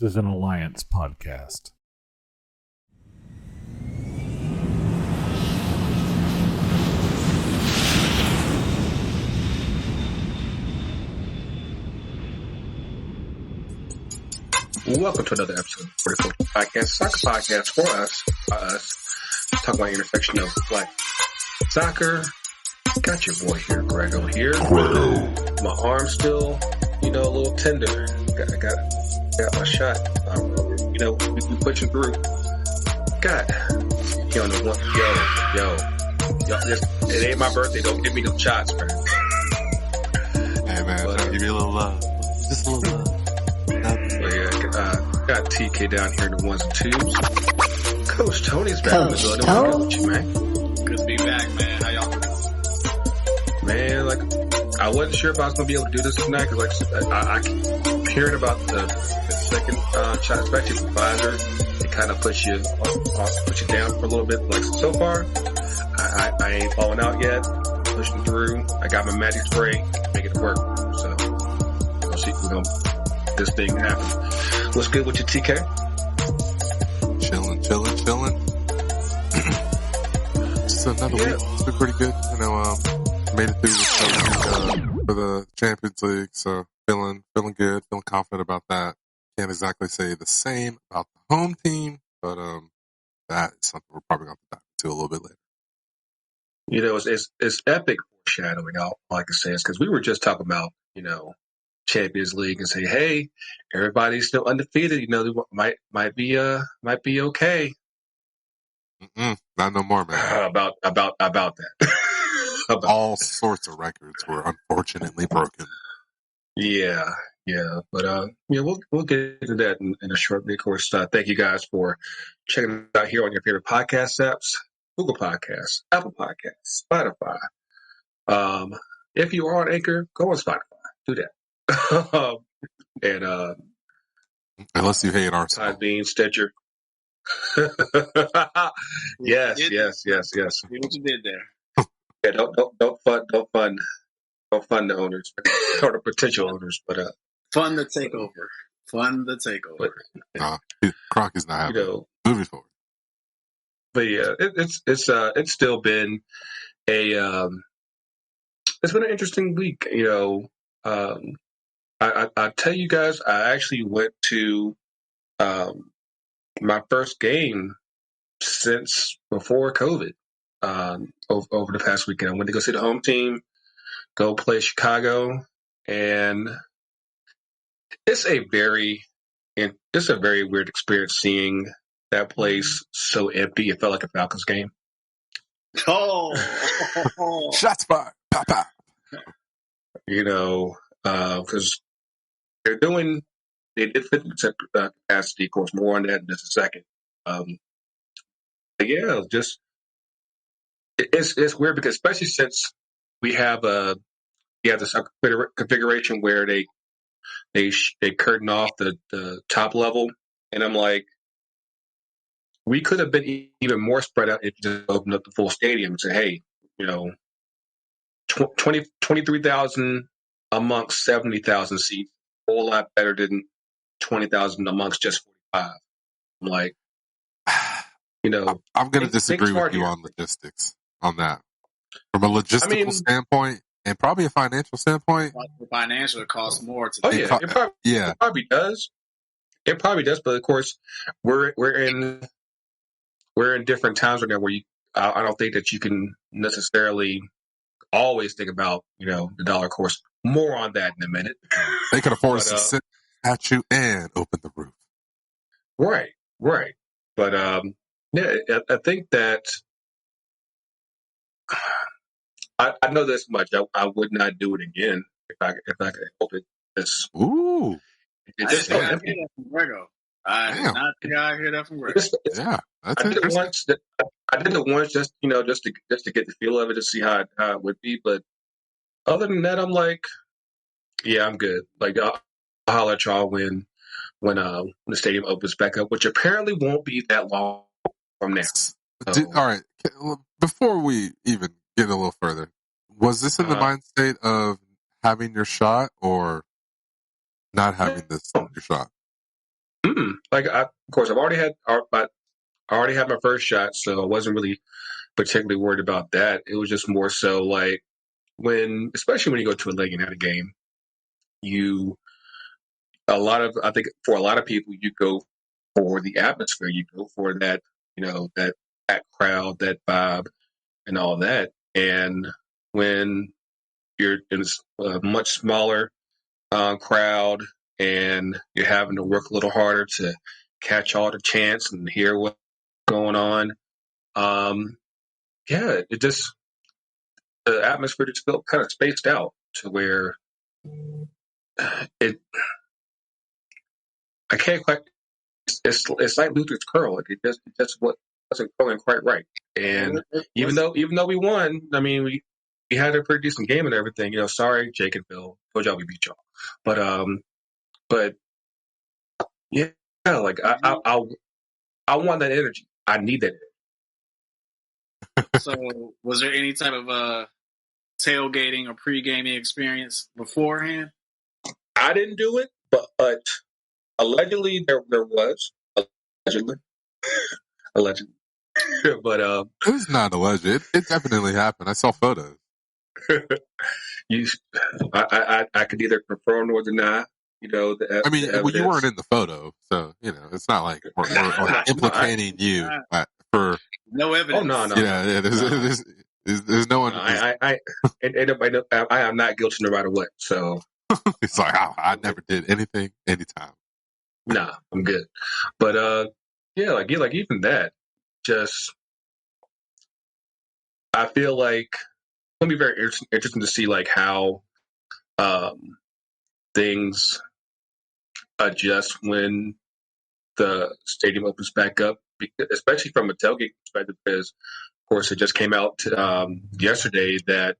is an Alliance podcast. Welcome to another episode of the 44 Podcast, soccer podcast for us, by us, talking about the intersection of life, soccer. Got your boy here, Greggo here. Greggo. My arm's still, a little tender. Got my shot. We pushing through. God, it ain't my birthday. Don't give me no shots, man. Hey, man, I'll give you a little love. Just a little love. Got TK down here in the ones and twos. Coach Tony's back in the building. Tony. What's up with you, man? Good to be back, man. How y'all doing? Man, I wasn't sure if I was going to be able to do this tonight because, I keep hearing about the second shot, especially from Pfizer. It kind of puts you down for a little bit. Like, so far, I ain't falling out yet. Pushing through. I got my magic spray, make it work. So, we'll see if we're going to this thing happen. What's good with your TK? Chilling. Just another week. It's been pretty good. Made it through for the Champions League, so feeling good, feeling confident about that. Can't exactly say the same about the home team, but that is something we're probably going to dive into a little bit later. It's epic foreshadowing. All I can say is because we were just talking about Champions League and say, hey, everybody's still undefeated. They might be okay. Not no more, man. About that. All sorts of records were unfortunately broken. Yeah. But we'll get into that in a short bit. Of course, thank you guys for checking it out here on your favorite podcast apps: Google Podcasts, Apple Podcasts, Spotify. If you are on Anchor, go on Spotify. Do that. Unless you hate Arsenal. Being Stitcher. Yes. See what you did there. Yeah, don't fund the owners or the potential owners, but Fun the takeover. Croc is not happy. Moving forward. But yeah, it's still been it's been an interesting week. I tell you guys, I actually went to my first game since before COVID over the past weekend. I went to go see the home team, go play Chicago, and it's a very weird experience seeing that place so empty. It felt like a Falcons game. Oh, Shots fired. Pop, pop. Because they did 50% capacity. Of course, more on that in just a second. But yeah, it's weird because especially since we have this configuration where they curtain off the top level, and I'm like, we could have been even more spread out if you just opened up the full stadium and say, hey, 23,000 amongst 70,000 seats, a whole lot better than 20,000 amongst just 45. I'm like, I'm going to disagree with you on logistics on that. From a logistical standpoint and probably a financial standpoint. Financial, it costs more to it probably does. It probably does, but of course, we're in different times right now where I don't think that you can necessarily always think about the dollar course. More on that in a minute. They could afford to sit at you and open the roof. Right. But I think that I know this much. I would not do it again if I could help it. Ooh. It just I did hear that from Greggo. I did not think I heard that from Greggo. Yeah, that's I did it once. I did it once just to get the feel of it to see how it would be. But other than that, I'm like, yeah, I'm good. Like I'll holler at y'all when the stadium opens back up, which apparently won't be that long from now. So, all right. Before we even get a little further, was this in the mind state of having your shot or not having your shot? Of course, I already had my first shot, so I wasn't really particularly worried about that. It was just more so like especially when you go to a League United game, I think for a lot of people, you go for the atmosphere, you go for that, that crowd, that vibe, and all that. And when you're in a much smaller crowd and you're having to work a little harder to catch all the chants and hear what's going on, it just the atmosphere just felt kind of spaced out to where it. I can't quite. It's like Luther's curl. It just wasn't going quite right. And even though we won, I mean we had a pretty decent game and everything. Sorry, Jake and Bill, told y'all we beat y'all. But yeah, like I want that energy. I need that energy. So, was there any type of tailgating or pre-gaming experience beforehand? I didn't do it, but allegedly there was. Allegedly. But it was not alleged. It definitely happened. I saw photos. I could either confirm or deny. You weren't in the photo, so it's not like we're implicating you for no evidence. Oh no. Yeah. There's no one. I am not guilty no matter what. So it's like I never did anything anytime. Nah, I'm good. But like even that, just I feel like it's gonna be very interesting to see like how things adjust when the stadium opens back up, especially from a tailgate perspective, because of course it just came out yesterday that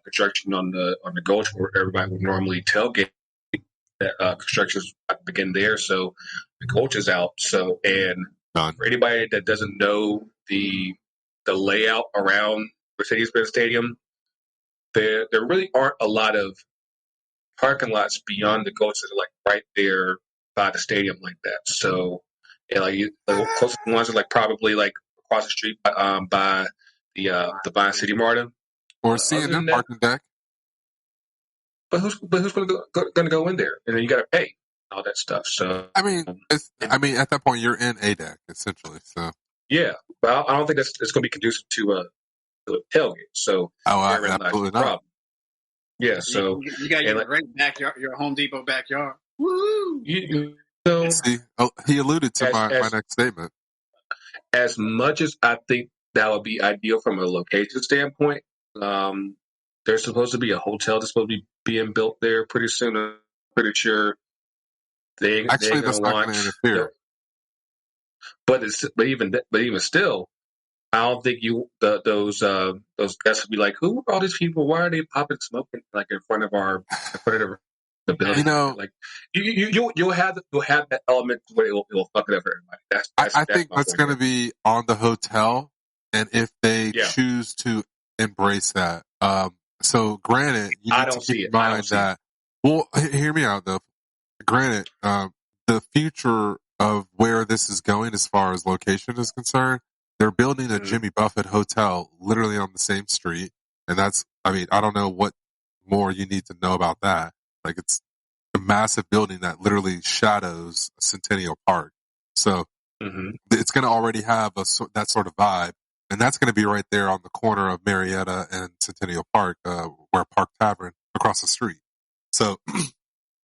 construction on the Gulch where everybody would normally tailgate, that construction's about to begin there, so the Gulch is out. So, and for anybody that doesn't know the layout around Mercedes-Benz Stadium, there really aren't a lot of parking lots beyond the Gulch that are like right there by the stadium like that. So, the closest ones are like probably like across the street by the Vine City Martin or CNN parking deck. But who's going to go in there? And then you got to pay all that stuff. So at that point you're in a deck essentially. So yeah, but I don't think it's going to be conducive to a tailgate. So absolutely not. Problem. Yeah, so you got your great backyard, your Home Depot backyard. Woo! See, he alluded to my next statement. As much as I think that would be ideal from a location standpoint, there's supposed to be a hotel that's supposed to be being built there pretty soon. I'm pretty sure they're that's not going to interfere. But even still, I don't think those guests would be like, who are all these people? Why are they popping smoke like in front of the building? Like you'll have that element where it will fuck it up for everybody. I think that's going to be on the hotel, and if they choose to embrace that. So granted, you need to keep in mind that. Well, hear me out though. Granted, the future of where this is going as far as location is concerned, they're building a Jimmy Buffett hotel literally on the same street. And I don't know what more you need to know about that. Like it's a massive building that literally shadows Centennial Park. So it's going to already have that sort of vibe. And that's going to be right there on the corner of Marietta and Centennial Park, where Park Tavern across the street. So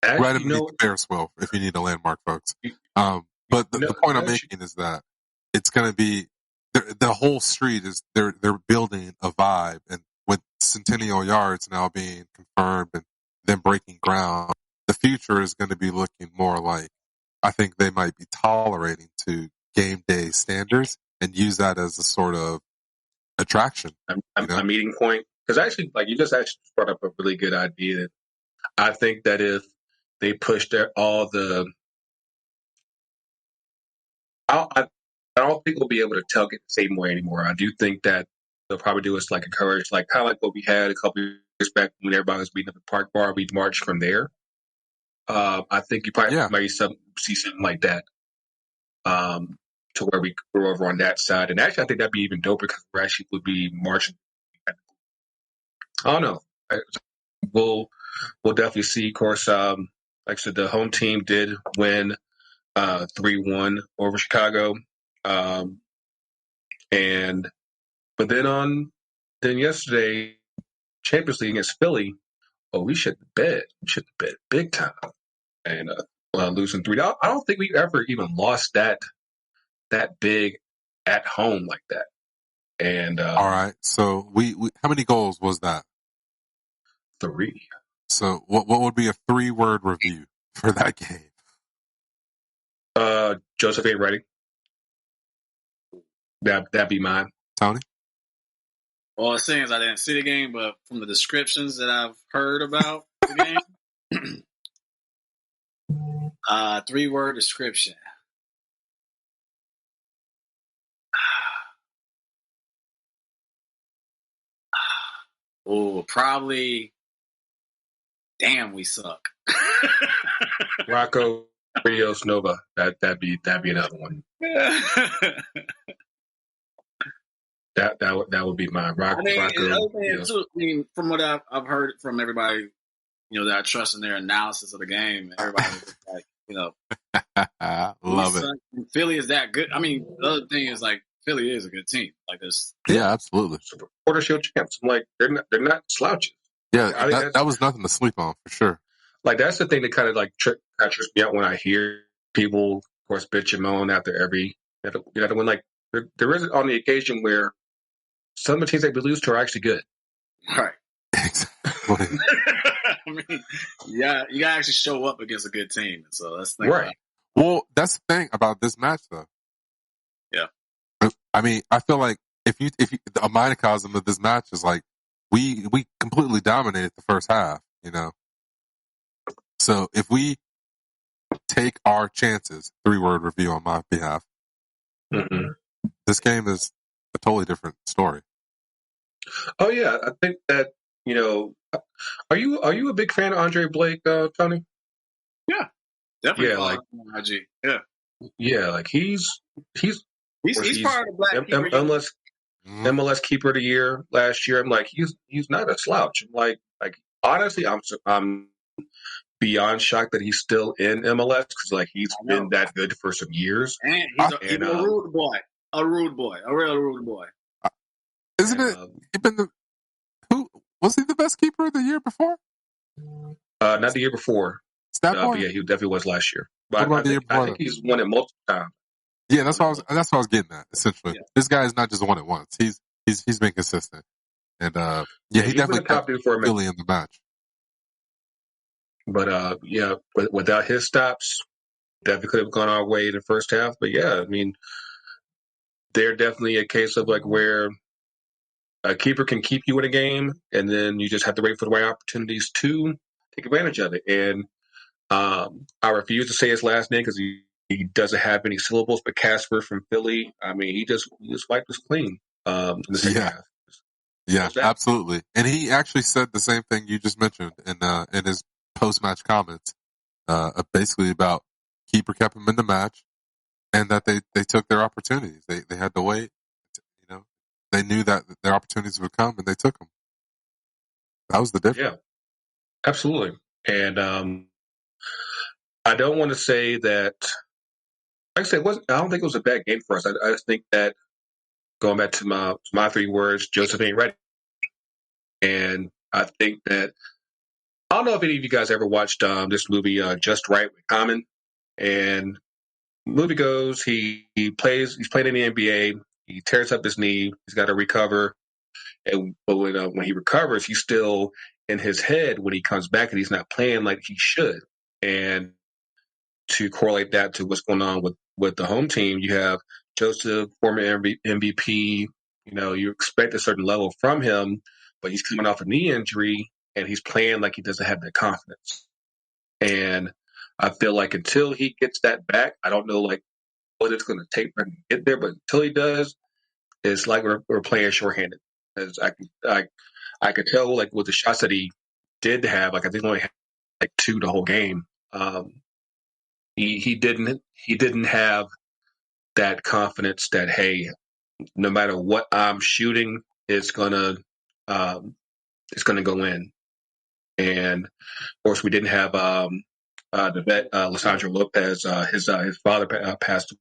right underneath the Ferris wheel, if you need a landmark, folks. But the point I'm making is that it's going to be the whole street is they're building a vibe, and with Centennial Yards now being confirmed and them breaking ground, the future is going to be looking more like I think they might be tolerating to game day standards and use that as a sort of attraction, a meeting point. Because actually, like you just actually brought up a really good idea. I think that if they push I don't think we'll be able to tailgate the same way anymore. I do think that they'll probably do us like encourage, like kind of like what we had a couple years back when everybody was beating up the park bar. We marched from there. I think you probably might see something like that. To where we go over on that side. And actually, I think that'd be even doper because we actually would be marching. I don't know. We'll definitely see. Of course, like I said, the home team did win 3-1 over Chicago. But then yesterday, Champions League against Philly, we should have bet. We should have bet big time. And losing 3. I don't think we ever even lost that big at home like that. And all right, so we how many goals was that? 3. So what would be a 3-word review for that game? Joseph ain't ready. That'd be mine. Tony? Well, it seems I didn't see the game, but from the descriptions that I've heard about the game, 3-word description. Oh, probably. Damn, we suck. Rocco Rios Nova. That'd be another one. That would be mine. Rocco. From what I've heard from everybody, that I trust in their analysis of the game, everybody was like, love it. And Philly is that good. I mean, the other thing is like Philly is a good team. Like this. Yeah, absolutely. Quarter Shield champs. I'm like, they're not slouches. Yeah, that was nothing to sleep on for sure. Like that's the thing that kind of like trips me out when I hear people, of course, bitch and moan after every when like there is on the occasion where some of the teams that we lose to are actually good. Right. Exactly. I mean, yeah, you gotta actually show up against a good team. So that's the thing. Right. Well, that's the thing about this match, though. Yeah. I mean, I feel like if you a microcosm of this match is like we completely dominated the first half, So if we take our chances, 3-word review on my behalf, this game is a totally different story. Oh yeah, I think that are you a big fan of Andre Blake, Tony? Yeah, definitely. Yeah, like IG. Yeah, like he's part of the Black keeper. MLS Keeper of the Year last year. I'm like he's not a slouch. I'm like honestly, I'm beyond shocked that he's still in MLS because like he's been that good for some years. And he's a rude boy, a real rude boy. Isn't it? Who was he the best keeper of the year before? Not the year before. But yeah, he definitely was last year. But I think he's won it multiple times. Yeah, that's what I was getting at. Essentially, This guy is not just won it once. He's been consistent, and he definitely kept Philly in the match. But without his stops, definitely could have gone our way in the first half. But yeah, I mean, they're definitely a case of like where a keeper can keep you in a game, and then you just have to wait for the right opportunities to take advantage of it. And I refuse to say his last name because he doesn't have any syllables. But Casper from Philly, I mean, he just wiped us clean in the second half. Yeah, absolutely. And he actually said the same thing you just mentioned in his post-match comments, basically about keeper kept him in the match, and that they took their opportunities. They had to wait. They knew that their opportunities would come, and they took them. That was the difference. Yeah, absolutely. And I don't want to say that. Like I said, I don't think it was a bad game for us. I just think that going back to my 3 words, Joseph ain't ready. And I think that I don't know if any of you guys ever watched this movie Just Right with Common. And the movie goes, he's playing in the NBA. He tears up his knee. He's got to recover. But when he recovers, he's still in his head when he comes back, and he's not playing like he should. And to correlate that to what's going on with the home team, you have Joseph, former MVP. You expect a certain level from him, but he's coming off a knee injury, and he's playing like he doesn't have that confidence. And I feel like until he gets that back, I don't know like what it's going to take for him to get there, but until he does, it's like we're playing shorthanded. As I could tell like with the shots that he did have, like I think he only had like 2 the whole game. He didn't have that confidence that, hey, no matter what I'm shooting, it's gonna go in. And of course, we didn't have the vet Lissandro Lopez. His father passed away.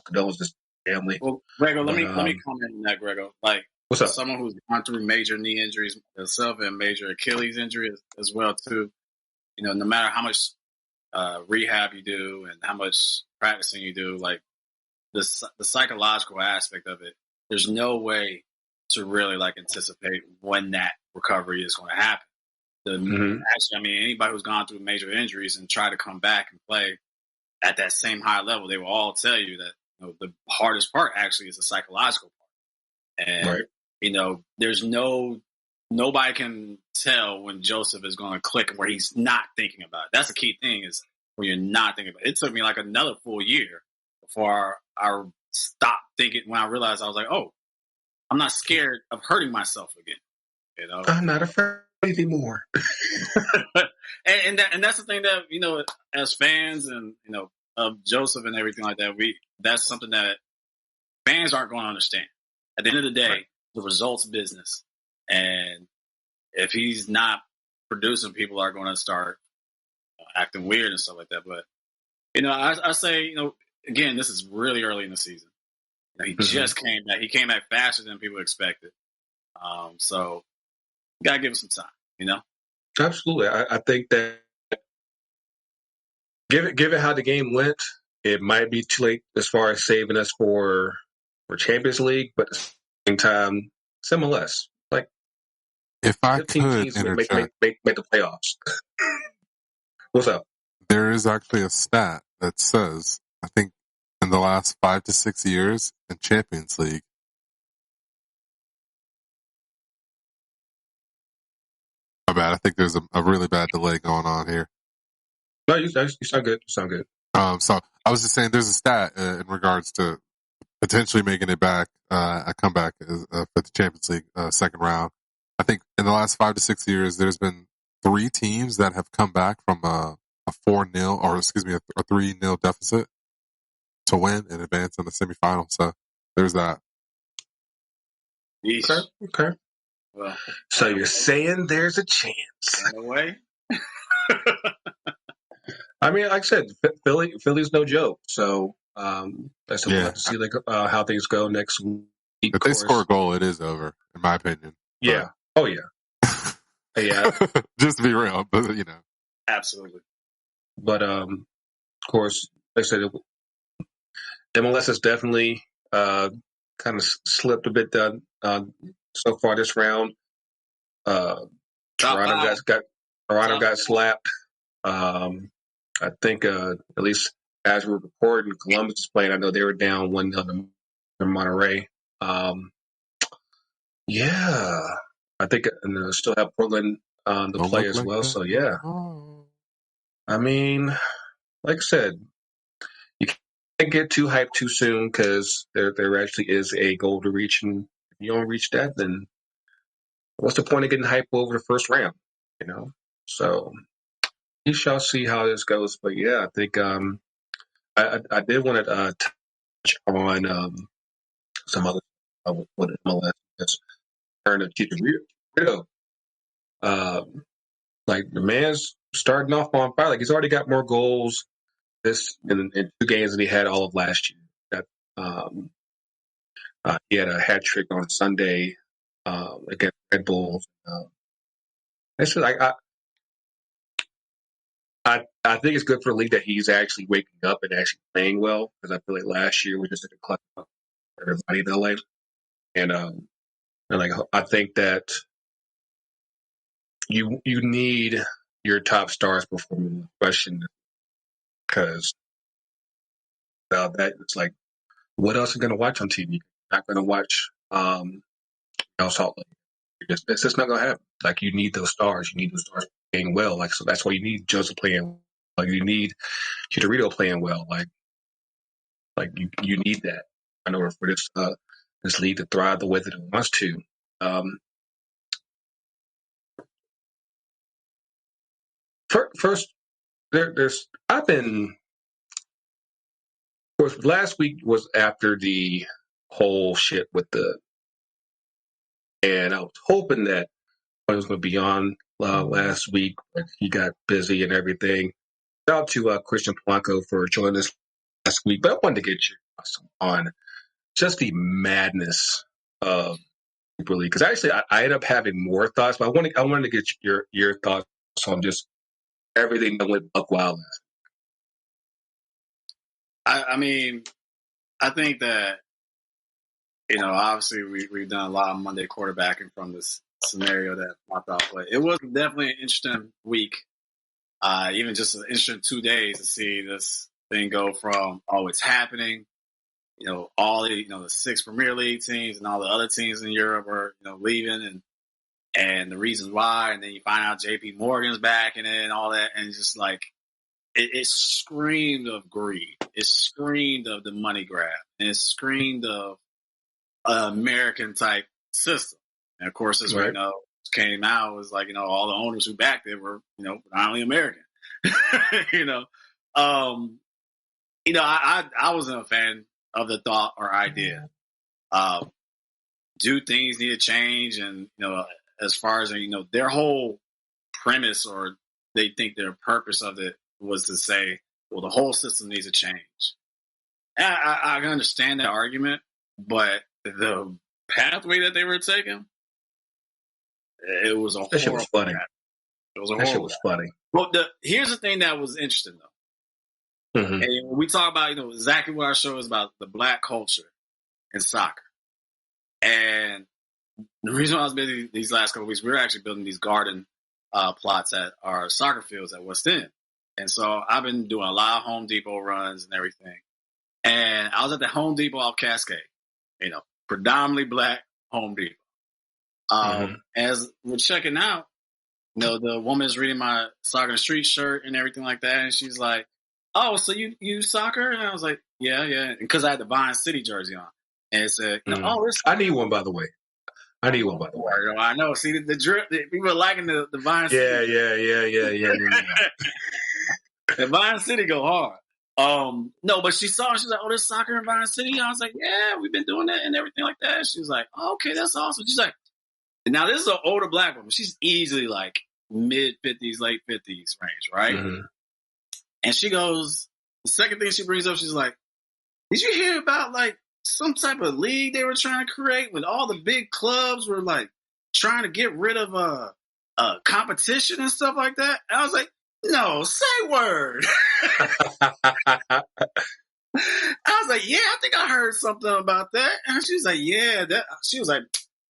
Condolences to his family. Well, Greggo, let But, me comment on that, Greggo. Like, what's up? someone who's gone through major knee injuries himself and major Achilles injury as well too. You know, no matter how much rehab you do and how much practicing you do, like the psychological aspect of it, there's no way to really like anticipate when that recovery is going to happen. Actually, I mean, anybody who's gone through major injuries and try to come back and play at that same high level, they will all tell you that the hardest part actually is the psychological part. And, right. There's nobody can tell when Josef is going to click where he's not thinking about it. That's the key thing, is when you're not thinking about it. It took me like another full year before I stopped thinking, when I realized I was like, oh, I'm not scared of hurting myself again. I'm not afraid anymore. and that's the thing that, as fans and, of Josef and everything like that, that's something that fans aren't going to understand. At the end of the day, right, the results business. And if he's not producing, people are going to start acting weird and stuff like that. But, I say, again, this is really early in the season. He just came back. He came back faster than people expected. So you got to give him some time, Absolutely. I think that given how the game went, it might be too late as far as saving us for Champions League, but at the same time, MLS. Like, if I 15 could teams interject, make the playoffs. What's up? There is actually a stat that says, I think in the last 5 to 6 years in Champions League, my bad, I think there's a really bad delay going on here. No, you sound good. You sound good. So I was just saying, there's a stat in regards to potentially making it back, a comeback for the Champions League second round. I think in the last 5 to 6 years, there's been 3 teams that have come back from a 4-0, or excuse me, a 3-0 deficit to win and advance in the semifinal. So there's that. Okay. Well, so you're saying there's a chance? In a way. I mean, like I said, Philly's no joke. So that's we'll have to see how things go next week. If they score a goal, it is over, in my opinion. Yeah. But, oh yeah. Yeah. Just to be real, but absolutely. But of course, like I said, MLS has definitely kind of slipped a bit so far this round. Toronto got slapped. I think at least as we're recording, Columbus is playing. I know they were down 1-0 in Monterey. Yeah, I think and still have Portland to play as well. So yeah, I mean, like I said, you can't get too hyped too soon because there actually is a goal to reach, and if you don't reach that, then what's the point of getting hyped over the first round? So we shall see how this goes. But yeah, I think I did want to touch on some other what MLS is. Turn to Greggo. Like the man's starting off on fire. Like he's already got more goals in 2 games than he had all of last year. He had a hat trick on Sunday against Red Bulls. It's like I think it's good for the league that he's actually waking up and actually playing well, because I feel like last year we just did a club for everybody in LA, and like I think that you need your top stars performing the question, because without that it's like, what else are you going to watch on TV? You're not going to watch Salt Lake. It's just not going to happen. Like you need those stars. You need those stars playing well. Like so that's why you need Josef playing. Like you need Chicharito playing well. Like you need that in order for this league to thrive the way that it wants to. First, I've been, of course, last week was after the whole shit and I was hoping that I was going to be on last week, but he got busy and everything. Shout out to Christian Polanco for joining us last week, but I wanted to get your thoughts on just the madness of Super League, because actually I ended up having more thoughts, but I wanted to get your thoughts on just everything that went buck wild. I mean, I think that, obviously we've done a lot of Monday quarterbacking from this scenario that popped out, but it was definitely an interesting week. Even just an interesting 2 days to see this thing go from, it's happening, all the, the 6 Premier League teams and all the other teams in Europe are, leaving and the reasons why. And then you find out JP Morgan's back and then all that. And it's just like, it screamed of greed. It screamed of the money grab. And it screamed of an American type system. And of course, as we know, came out was like, all the owners who backed it were, not only American. I wasn't a fan of the thought or idea. Do things need to change? And, as far as, their whole premise or they think their purpose of it was to say, well, the whole system needs to change. And I understand that argument, but the pathway that they were taking, it was a horrible. That shit was funny. It was a that horrible. Shit was funny. Well, here's the thing that was interesting, though. Mm-hmm. And when we talk about, exactly what our show is about, the black culture in soccer. And the reason why I was busy these last couple of weeks, we were actually building these garden plots at our soccer fields at West End. And so I've been doing a lot of Home Depot runs and everything. And I was at the Home Depot off Cascade, predominantly black Home Depot. As we're checking out, the woman's reading my Soccer in the Street shirt and everything like that. And she's like, oh, so you soccer? And I was like, yeah. Because I had the Vine City jersey on. And it said, I need one, by the way. I know. See, the drip, people are liking the Vine City. Yeah. The Vine City go hard. No, but she's like, oh, there's soccer in Vine City. I was like, yeah, we've been doing that and everything like that. She was like, oh, okay, that's awesome. She's like, now this is an older black woman. She's easily like mid-50s, late 50s range, right? Mm-hmm. And she goes, the second thing she brings up, she's like, did you hear about like some type of league they were trying to create when all the big clubs were like trying to get rid of a competition and stuff like that? And I was like, no, say word. I was like, yeah, I think I heard something about that. And she was like, yeah, she was like,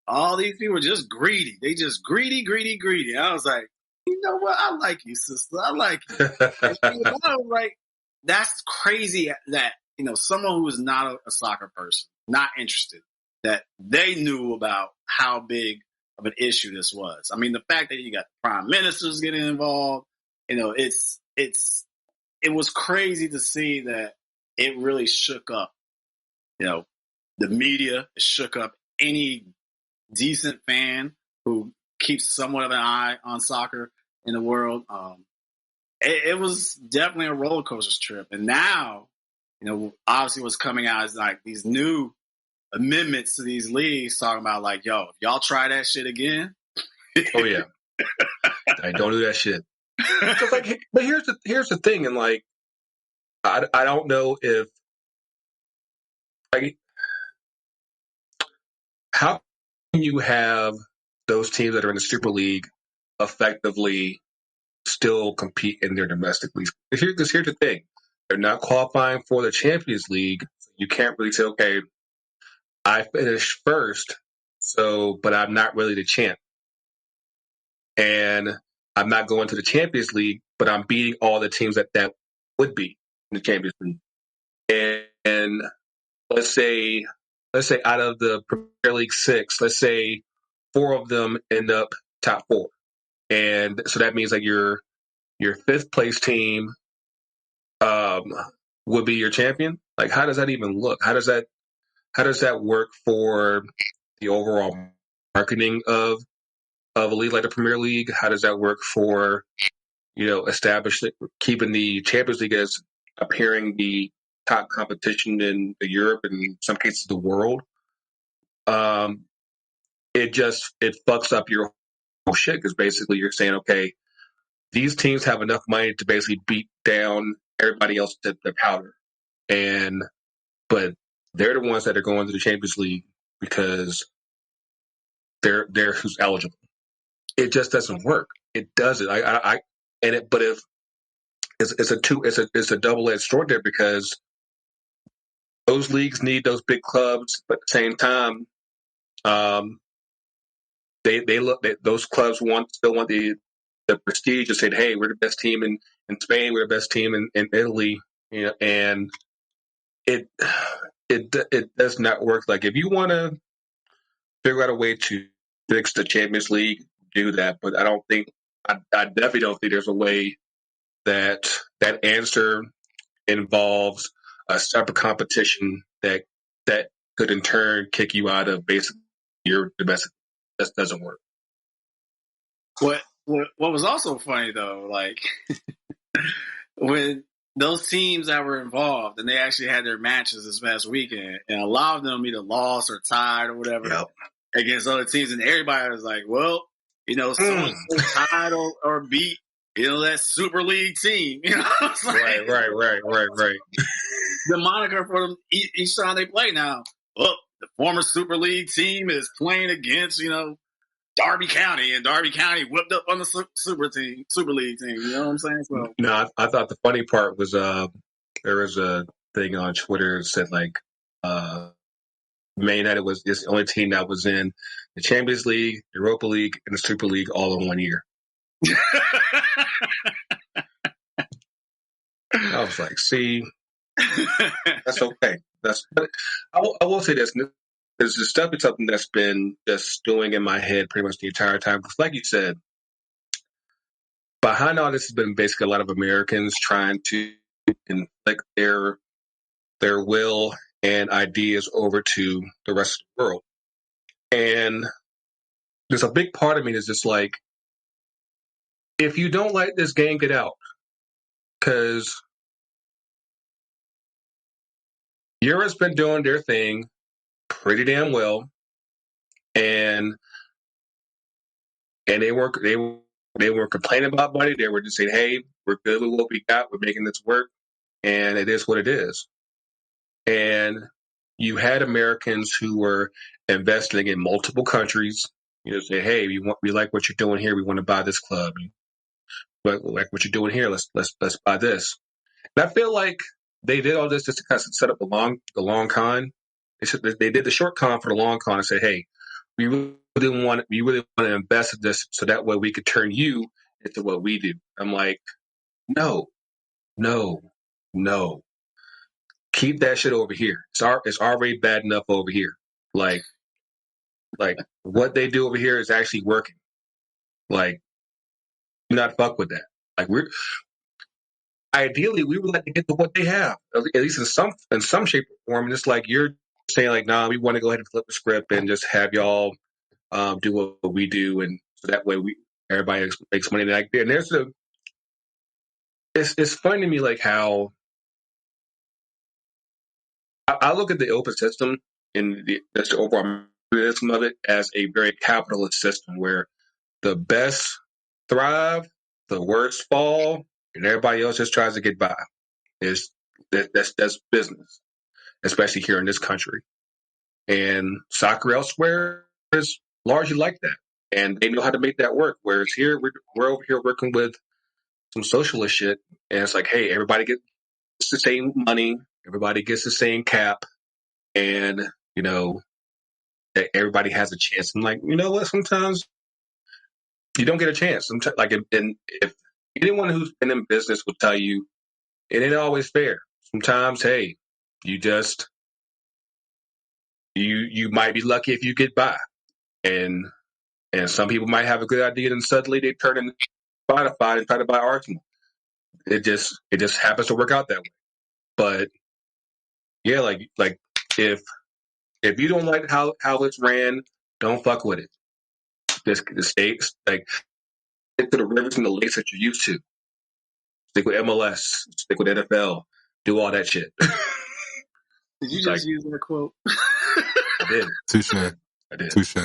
all these people are just greedy. They just greedy. I was like, you know what? I like you, sister. I like you. I was like, that's crazy that, someone who is not a soccer person, not interested, that they knew about how big of an issue this was. I mean, the fact that you got prime ministers getting involved, it was crazy to see that it really shook up, the media. It shook up any decent fan who keeps somewhat of an eye on soccer in the world. It was definitely a roller coaster trip. And now, obviously what's coming out is like these new amendments to these leagues talking about like, yo, if y'all try that shit again. Oh yeah. Hey, don't do that shit. So, like, but here's the thing, and like, I don't know if, like, how can you have those teams that are in the Super League effectively still compete in their domestic leagues? Because here's the thing, they're not qualifying for the Champions League. You can't really say, okay, I finished first, but I'm not really the champ, and I'm not going to the Champions League, but I'm beating all the teams that would be in the Champions League. And let's say out of the Premier League 6, let's say 4 of them end up top 4. And so that means like your 5th place team would be your champion. Like, how does that even look? How does that work for the overall marketing of a league like the Premier League? How does that work for establishing, keeping the Champions League as appearing the top competition in Europe and in some cases the world. It fucks up your whole shit because basically you're saying, okay, these teams have enough money to basically beat down everybody else to the powder, but they're the ones that are going to the Champions League because they're who's eligible. It just doesn't work. It doesn't. But if it's a double-edged sword there because those leagues need those big clubs, but at the same time, those clubs still want the prestige of saying, hey, we're the best team in Spain, we're the best team in Italy, and it does not work. Like if you want to figure out a way to fix the Champions League, do that. But I definitely don't think there's a way that answer involves a separate competition that could in turn kick you out of basically your domestic. That doesn't work. What was also funny though, like when those teams that were involved and they actually had their matches this past weekend, and a lot of them either lost or tied or whatever against other teams, and everybody was like, well, someone tied or beat, that Super League team. Right. The moniker for them each time they play now. Well, the former Super League team is playing against, Derby County, and Derby County whipped up on the Super League team. You know what I'm saying? So, no, I thought the funny part was there was a thing on Twitter that said like Man United was the only team that was in the Champions League, Europa League, and the Super League all in 1 year. I was like, see, that's okay. But I will say this. This is definitely something that's been just stewing in my head pretty much the entire time. Because like you said, behind all this has been basically a lot of Americans trying to inflict their will and ideas over to the rest of the world. And there's a big part of me that's just like, if you don't like this game, get out. Because Europe's been doing their thing pretty damn well, and they weren't complaining about money. They were just saying, "Hey, we're good with what we got. We're making this work, and it is what it is." And you had Americans who were investing in multiple countries. Say, "Hey, we like what you're doing here. We want to buy this club. But like what you're doing here. Let's buy this." And I feel like they did all this just to kind of set up the long con. They did the short con for the long con and said, "Hey, we really want to invest in this so that way we could turn you into what we do." I'm like, no. Keep that shit over here. It's already bad enough over here. Like what they do over here is actually working. Like, do not fuck with that. Like ideally we would like to get to what they have, at least in some shape or form. And it's like you're saying like, nah, we want to go ahead and flip the script and just have y'all do what we do, and so that way everybody makes money. And it's funny to me like how I look at the open system and just the overall mechanism of it as a very capitalist system where the best thrive, the worst fall, and everybody else just tries to get by. That's business, especially here in this country. And soccer elsewhere is largely like that, and they know how to make that work. Whereas here, we're over here working with some socialist shit, and it's like, hey, everybody gets the same money, everybody gets the same cap, and everybody has a chance. I'm like, you know what? Sometimes you don't get a chance. Sometimes, like, if anyone who's been in business will tell you, it ain't always fair. Sometimes, hey, you might be lucky if you get by, and some people might have a good idea, and suddenly they turn into Spotify and try to buy Arsenal. It just happens to work out that way. But yeah, like if you don't like how it's ran, don't fuck with it. Just stay like get to the rivers and the lakes that you're used to. stick with MLS, stick with NFL, do all that shit. Did you just use that quote? I did. Touche. I did. Touche.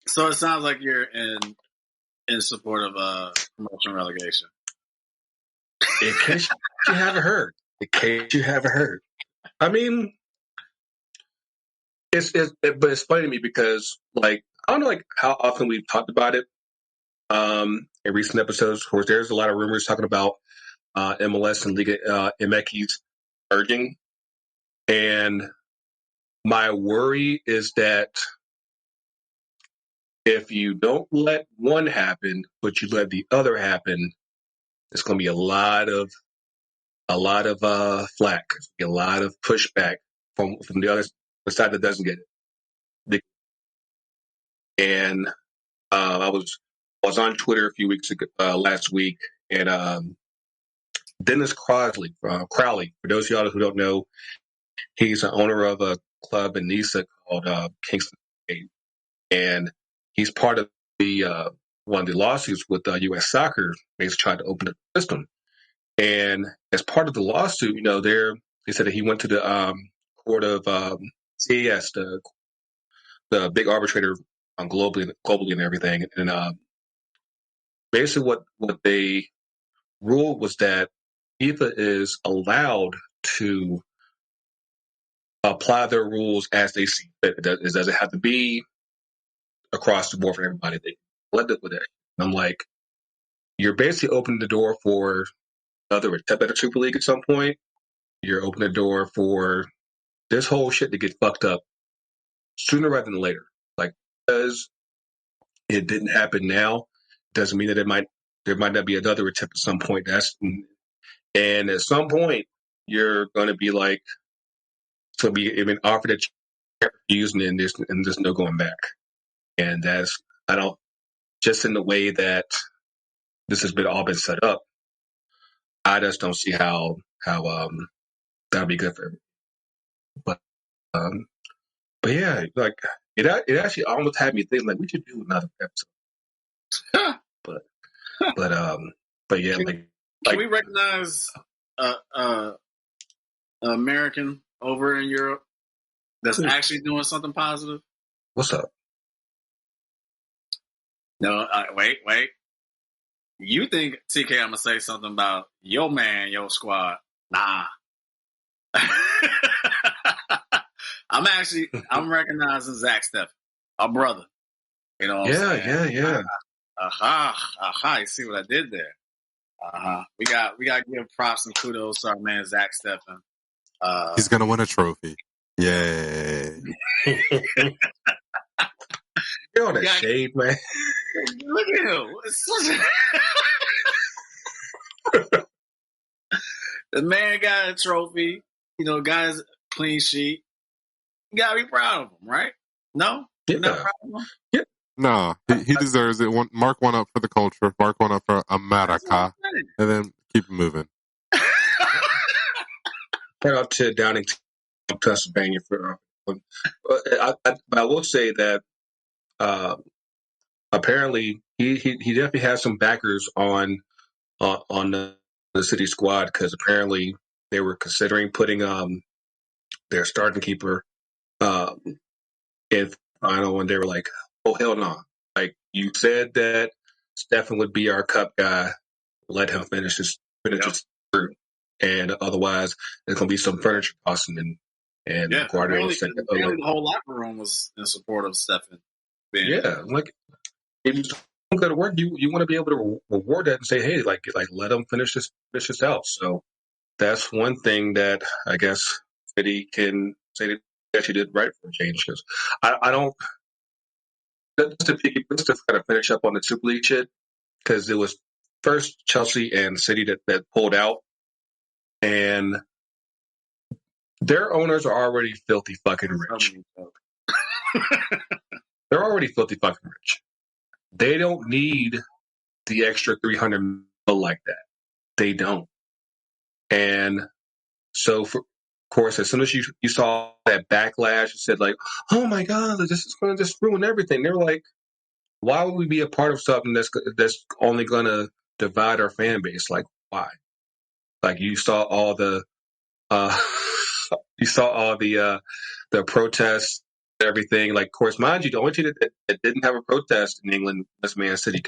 So it sounds like you're in support of promotion relegation. In case you haven't heard. I mean, but it's funny to me because, like, I don't know, like, how often we've talked about it in recent episodes. Of course, there's a lot of rumors talking about MLS and Liga MX merging. And my worry is that if you don't let one happen, but you let the other happen, it's going to be a lot of flack, a lot of pushback from the other side that doesn't get it. And I was on Twitter a few weeks ago, last week, and Dennis Crowley, for those of y'all who don't know, he's an owner of a club in Nice called Kingston, and he's part of the one of the lawsuits with U.S. Soccer. They tried to open up the system, and as part of the lawsuit, they said that he went to the court of CAS, the big arbitrator globally and everything, and basically what they ruled was that FIFA is allowed to apply their rules as they see fit. It doesn't have to be across the board for everybody. They blend it with it. And I'm like, you're basically opening the door for another attempt at a Super League at some point. You're opening the door for this whole shit to get fucked up sooner rather than later. Like, because it didn't happen now, doesn't mean that there might not be another attempt at some point. And at some point, you're going to be like, it's going to be even offered that you're using it, and there's no going back. And just in the way that this has all been set up, I just don't see how that'll be good for everyone. But yeah, like it actually almost had me thinking like we should do another episode. but yeah, can we recognize an American over in Europe that's actually doing something positive? What's up? No, wait. You think, TK, I'm going to say something about your man, your squad. Nah. I'm recognizing Zach Steffen, our brother. You know what I'm saying? Yeah. Aha. You see what I did there? We got to give props and kudos to our man, Zach Steffen. He's going to win a trophy. Yay. You're on that shade, man. Look at him. The man got a trophy. Got his clean sheet. You got to be proud of him, right? No? You're not proud of him? Yeah. No, he deserves it. Mark one up for the culture. Mark one up for America. And then keep it moving. Shout out to Downingtown, Pennsylvania. But I will say that apparently he definitely has some backers on the city squad, because apparently they were considering putting their starting keeper in final, and they were like, "Oh hell no! Like, you said that Steffen would be our cup guy. Let him finish his through, and otherwise there's gonna be some furniture tossing." And Guardiola said the whole locker room was in support of Steffen. Like, if you don't go to work, you want to be able to reward that and say, hey, like let them finish this out. So that's one thing that I guess City can say that you did right for a change. Because I don't. Just to kind of finish up on the Super League shit, because it was first Chelsea and City that pulled out, and their owners are already filthy fucking rich. They're already filthy fucking rich. They don't need the extra 300 mil like that. They don't. And so, of course, as soon as you saw that backlash, you said like, "Oh my God, this is going to just ruin everything." They were like, why would we be a part of something that's only going to divide our fan base? Like, why? Like, you saw all the the protests, everything. Like, of course, mind you, the only team that didn't have a protest in England was Man City,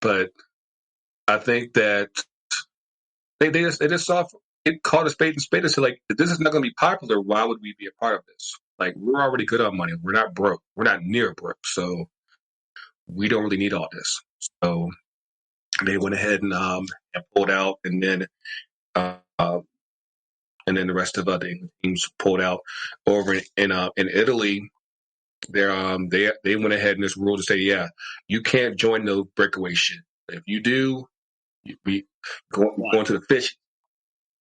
but I think that they just saw it, called a spade and spade, and said, like, if this is not going to be popular, why would we be a part of this? Like, we're already good on money. We're not broke. We're not near broke, so we don't really need all this. So they went ahead and pulled out, and then the rest of the England teams pulled out. Over in Italy, they went ahead and just ruled to say, yeah, you can't join no breakaway shit. If you do, we going to the fish,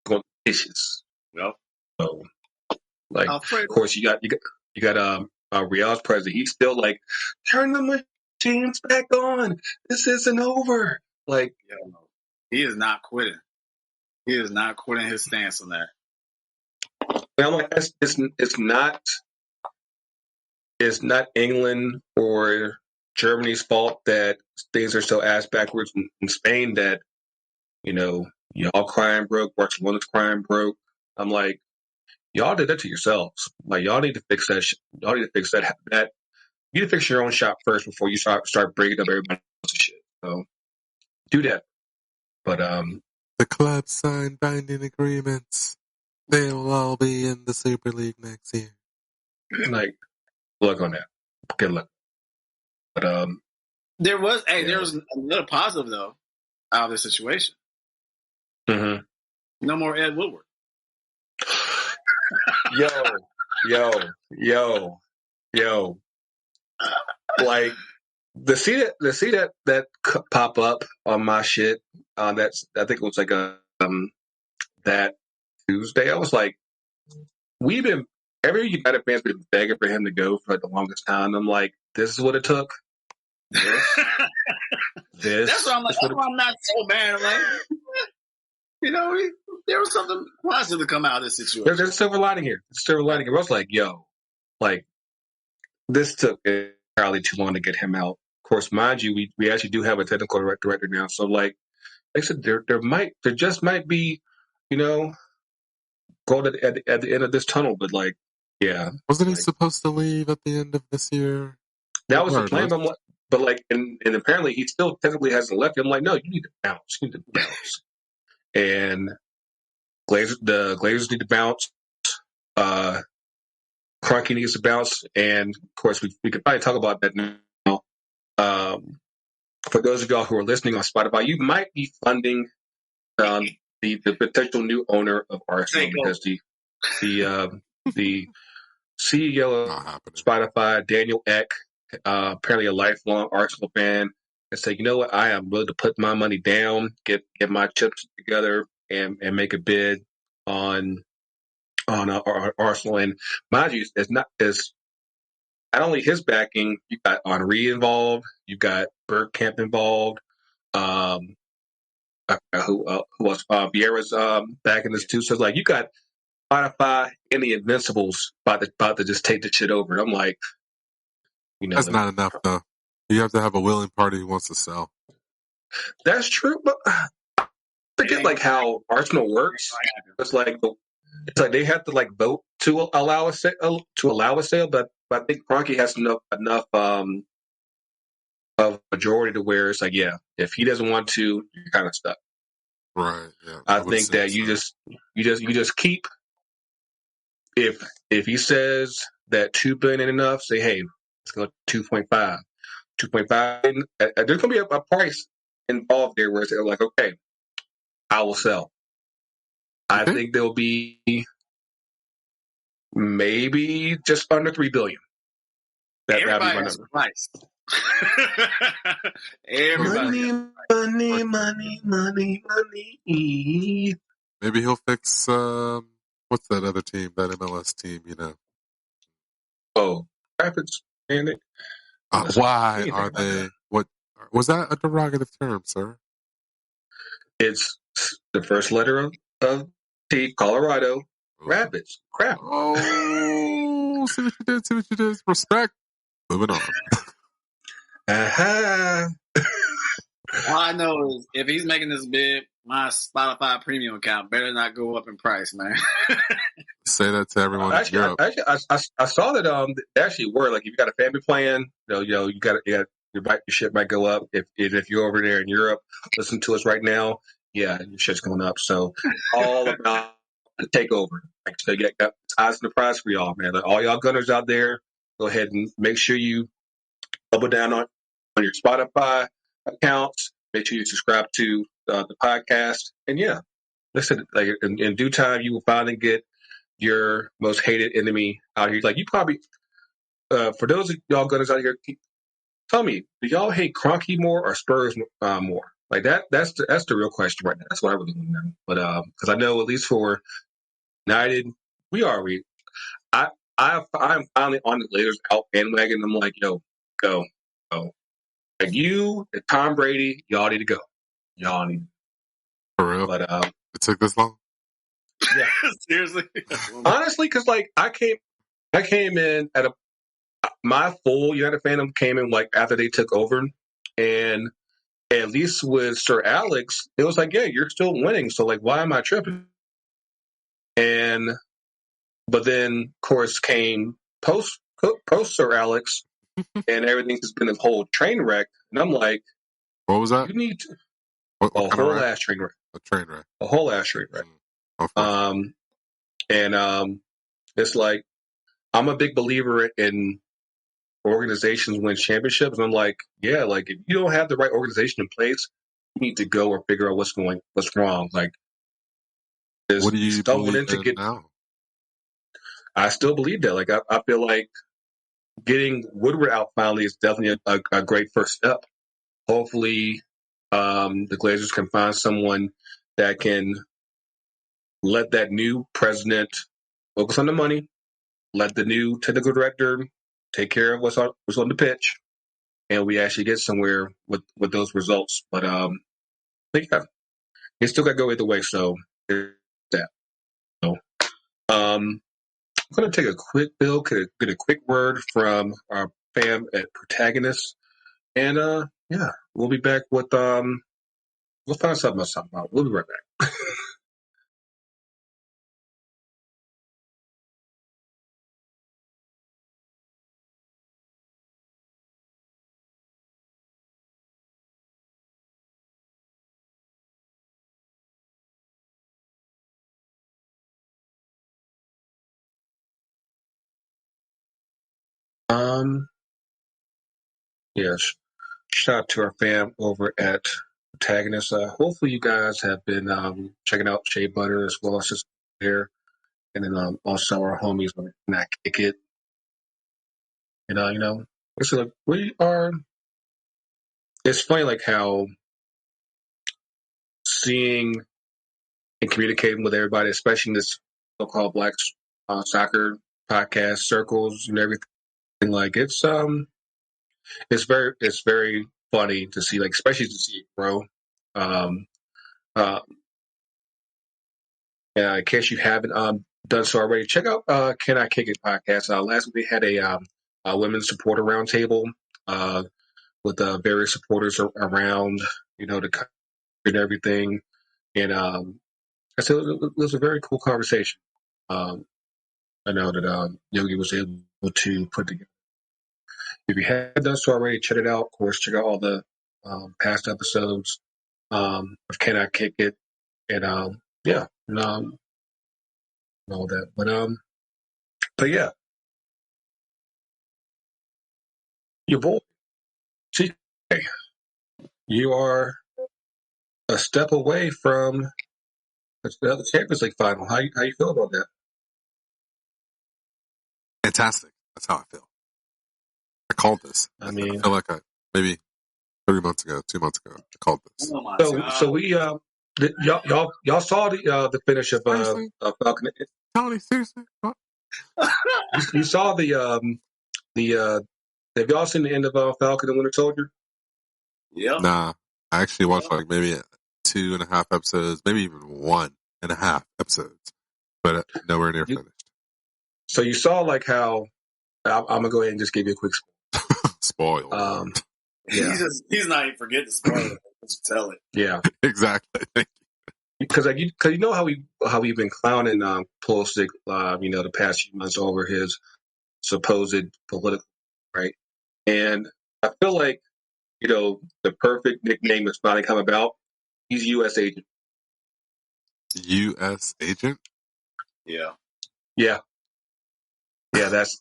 going to the fishes. Yep. So, like, of course, you got Real's president. He's still like, turn the machines back on. This isn't over. Like, he is not quitting. He is not quitting his stance on that. I'm like, it's not England or Germany's fault that things are so ass backwards in Spain that, y'all crying broke, Barcelona's crying broke. I'm like, y'all did that to yourselves. Like, y'all need to fix that. Y'all need to fix that. You need to fix your own shop first before you start breaking up everybody else's shit. So do that. But the club signed binding agreements. They will all be in the Super League next year. Like, luck on that. Good luck. But there was another positive though out of this situation. Mm-hmm. No more Ed Woodward. Yo. Like, the see that pop up on my shit. I think it was like that Tuesday. I was like, every United fans been begging for him to go for the longest time. I'm like, this is what it took. That's why I'm like, I'm not so mad. I'm like, there was something positive to come out of this situation. There's a silver lining here. I was like, this took entirely too long to get him out. Of course, mind you, we actually do have a technical director now. So, like I said, there just might be, gold at the end of this tunnel. But, like, yeah, wasn't he supposed to leave at the end of this year? That was the plan. But like, and apparently he still technically hasn't left. I'm like, no, you need to bounce. And the Glazers need to bounce. Kroenke needs to bounce, and of course we could probably talk about that now. For those of y'all who are listening on Spotify, you might be funding the potential new owner of Arsenal, because the CEO of Spotify, Daniel Ek, apparently a lifelong Arsenal fan, and say, you know what, I am willing to put my money down, get my chips together, and make a bid on Arsenal. And mind you, it's not only his backing. You got Henry involved. You got Bergkamp involved. Who else? Vieira's backing this too. So it's like, you got Spotify and the Invincibles about to just take the shit over. I'm like, that's not enough though. You have to have a willing party who wants to sell. That's true, but forget like how Arsenal works. It's like they have to like vote to allow a sale, but I think Kroenke has enough of majority to where it's like, yeah, if he doesn't want to, you're kind of stuck. Right. Yeah. I think that you just keep, if he says that $2 billion ain't enough, say, hey, let's go 2.5. 2.5. There's gonna be a price involved there where it's like, okay, I will sell. I think there'll be maybe just under $3 billion. Everybody has a price. Everybody. Money. Maybe he'll fix what's that other team? That MLS team, Oh, Rapids, and it. Why are they? What was that a derogative term, sir? It's the first letter of T. Colorado Rapids. Crap. Oh, see what you did. Respect. Moving on. All I know is if he's making this bid, my Spotify premium account better not go up in price, man. Say that to everyone in Europe. I saw that they actually were like if you got a family plan, you got your shit might go up if you're over there in Europe. Listen to us right now, your shit's going up. So all about the takeover. Like, so you got eyes on the prize for y'all, man. Like, all y'all gunners out there, go ahead and make sure you double down on your Spotify accounts. Make sure you subscribe to the podcast, and listen. Like in due time, you will finally get your most hated enemy out here. Like you probably, for those of y'all gunners out here, tell me, do y'all hate Kroenke more or Spurs more? Like that's the real question right now. That's what I really want to know. But because I know at least for United, I'm finally on the Lakers out bandwagon. I'm like, yo, go. Like you and Tom Brady, y'all need to go. Y'all need. For real? But it took this long? Yeah, seriously. Honestly, because like I came in at my full United fandom came in like after they took over, and at least with Sir Alex, it was like, yeah, you're still winning, so like, why am I tripping? But then, of course, came post Sir Alex, and everything's just been a whole train wreck. And I'm like, what was that? You need to what a whole ass train wreck. A train wreck. A whole ass train wreck. It's like I'm a big believer in organizations win championships, and I'm like, yeah, like if you don't have the right organization in place, you need to go or figure out what's wrong. Like, what do you believe in now? I still believe that. Like, I feel like getting Woodward out finally is definitely a great first step. Hopefully, the Glazers can find someone that can let that new president focus on the money, let the new technical director take care of what's on the pitch, and we actually get somewhere with those results. But I think it still got to go either way. So there's that. So, I'm going to take a quick bill, get a quick word from our fam at Protagonist, and we'll be back with we'll find something else to talk about. We'll be right back. Yes. Shout out to our fam over at Protagonist. Hopefully you guys have been checking out Shea Butter as well as just there. And then also our homies when Not Kick It. And we are it's funny like how seeing and communicating with everybody, especially in this so-called Black soccer podcast circles and everything, like it's very funny to see, like, especially to see it grow. In case you haven't done so already, check out Can I Kick It podcast. Last week we had a women's supporter roundtable with various supporters around, the country and everything. And I said it was a very cool conversation. I know that Yogi was able to put together. If you haven't done so already, check it out. Of course, check out all the past episodes of Can I Kick It, and all that. But yeah, your boy, TK, you are a step away from the Champions League final. How you feel about that? Fantastic. That's how I feel. I called this. I feel like maybe 2 months ago, I called this. So we y'all saw the finish of Falcon. Tony, seriously? You saw the have y'all seen the end of Falcon and Winter Soldier? Yeah. Nah, I actually watched like maybe 2.5 episodes, maybe even 1.5 episodes, but nowhere near finished. So you saw like how I'm gonna go ahead and just give you a quick spoil. Spoiled. Yeah, he's not even forgetting to spoil it. Just tell it. yeah, Exactly. because you know how we've been clowning Pulisic, the past few months over his supposed political right, and I feel like the perfect nickname has finally come about. He's U.S. agent. U.S. agent? Yeah. Yeah, that's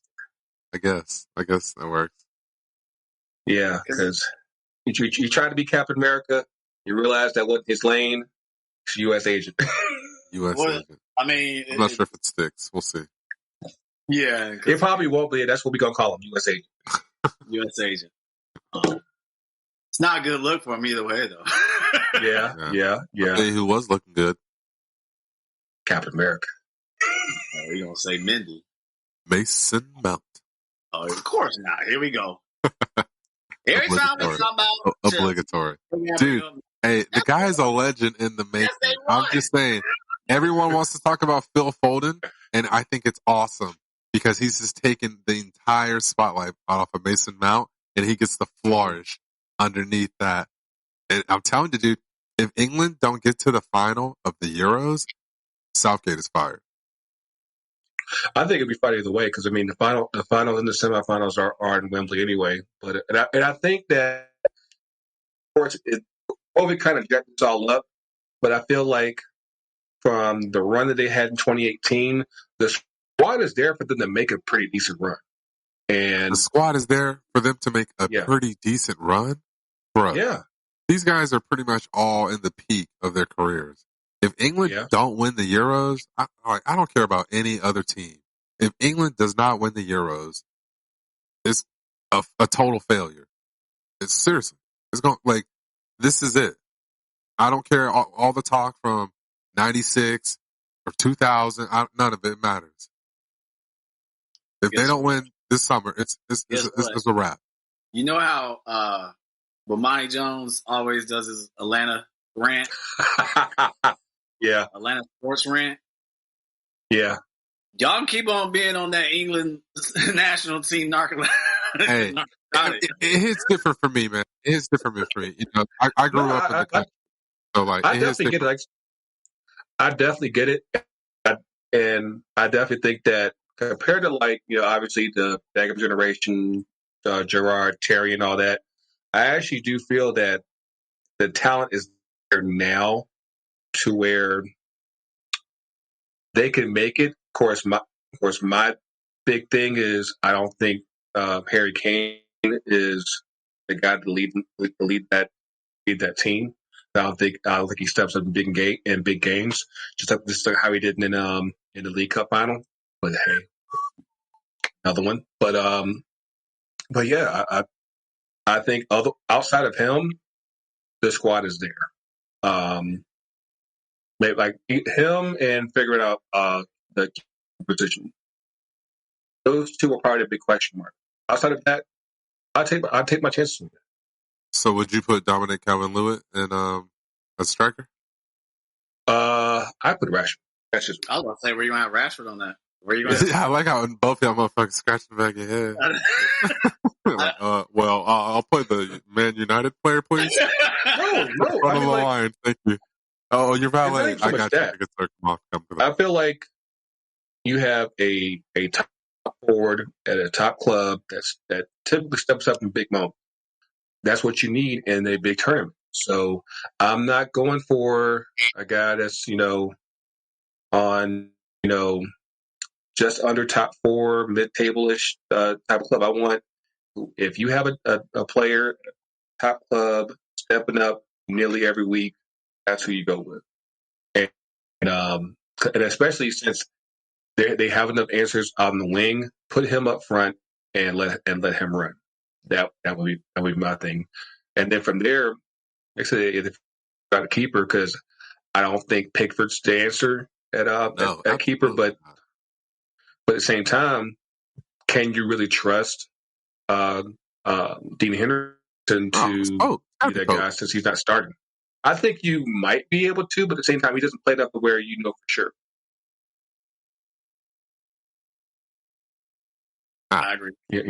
I guess that works. yeah because you try to be Captain America, you realize that wasn't his lane. He's U.S. agent. U.S. Well, agent. I mean, I'm not sure if it sticks. We'll see. Yeah, It probably won't be. That's what we're gonna call him, U.S. agent. U.S. agent. It's not a good look for him either way, though. Yeah. I'll tell you who was looking good. Captain America. Oh, you gonna say Mindy? Mason Mount. Oh, of course not. Here we go. Every time we talk about obligatory. Dude, hey, the guy is a legend in the making. I'm just saying, everyone wants to talk about Phil Foden, and I think it's awesome because he's just taken the entire spotlight off of Mason Mount, and he gets to flourish underneath that. And I'm telling you, dude, if England don't get to the final of the Euros, Southgate is fired. I think it'd be fight either way because the final and the semifinals are in Wembley anyway. But I think that, of course, COVID kind of jacked this all up. But I feel like from the run that they had in 2018, the squad is there for them to make a pretty decent run. And the squad is there for them to make a pretty decent run, bro. Yeah, these guys are pretty much all in the peak of their careers. If England don't win the Euros, I don't care about any other team. If England does not win the Euros, it's a total failure. It's seriously, it's going this is it. I don't care all the talk from 96 or 2000. None of it matters. If they don't win this summer, it's a wrap. You know how Bomani Jones always does his Atlanta rant? Yeah. Atlanta sports rant? Yeah. Y'all can keep on being on that England national team narco. Hey, it hits different for me, man. It hits different for me. I grew up in the country. So I definitely get it. I definitely get it. And I definitely think that compared to obviously the Beckham generation, Gerrard, Terry and all that, I actually do feel that the talent is there now to where they can make it. Of course, my big thing is I don't think Harry Kane is the guy to lead that team. I don't think he steps up in big games. Just like how he did in the League Cup final. But hey, another one. But yeah, I think outside of him, the squad is there. Maybe like him and figuring out the position. Those two are probably a big question mark. Outside of that, I'll take my chances with it. So would you put Dominic Calvert-Lewin in a striker? I put Rashford. That's just. I was going to say, where you going to have Rashford on that? Where you going? Yeah, I like how both y'all motherfuckers scratching the back of your head. Well, I'll play the Man United player, please. No. Front of the line, thank you. Oh, you're valet. I got you. I feel like you have a top forward at a top club that typically steps up in big moments. That's what you need in a big tournament. So I'm not going for a guy that's on just under top four, mid-table-ish type of club. I want, if you have a player, top club, stepping up nearly every week, that's who you go with. And especially since they have enough answers on the wing, put him up front and let him run. That would be my thing. And then from there, like I said, if you got a keeper, because I don't think Pickford's the answer at keeper, but at the same time, can you really trust Dean Henderson to be that guy since he's not starting? I think you might be able to, but at the same time, he doesn't play enough to where you know for sure. I agree. Yeah,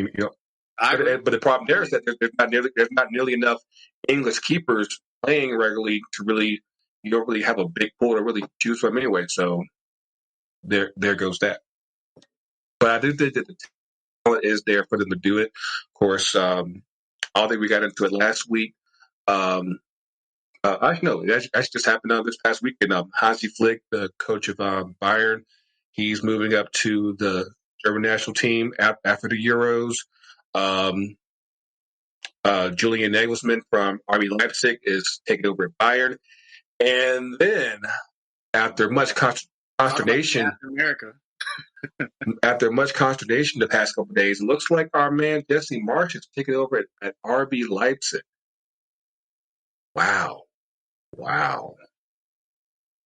But the problem there is that there's not nearly enough English keepers playing regularly to really, you don't really have a big pool to really choose from anyway. So there goes that. But I do think that the talent is there for them to do it. Of course, I don't think we got into it last week. I know that just happened this past weekend. Hansi Flick, the coach of Bayern, he's moving up to the German national team after the Euros. Julian Nagelsmann from RB Leipzig is taking over at Bayern. And then, after much consternation, the past couple of days, it looks like our man Jesse Marsch is taking over at RB Leipzig. Wow.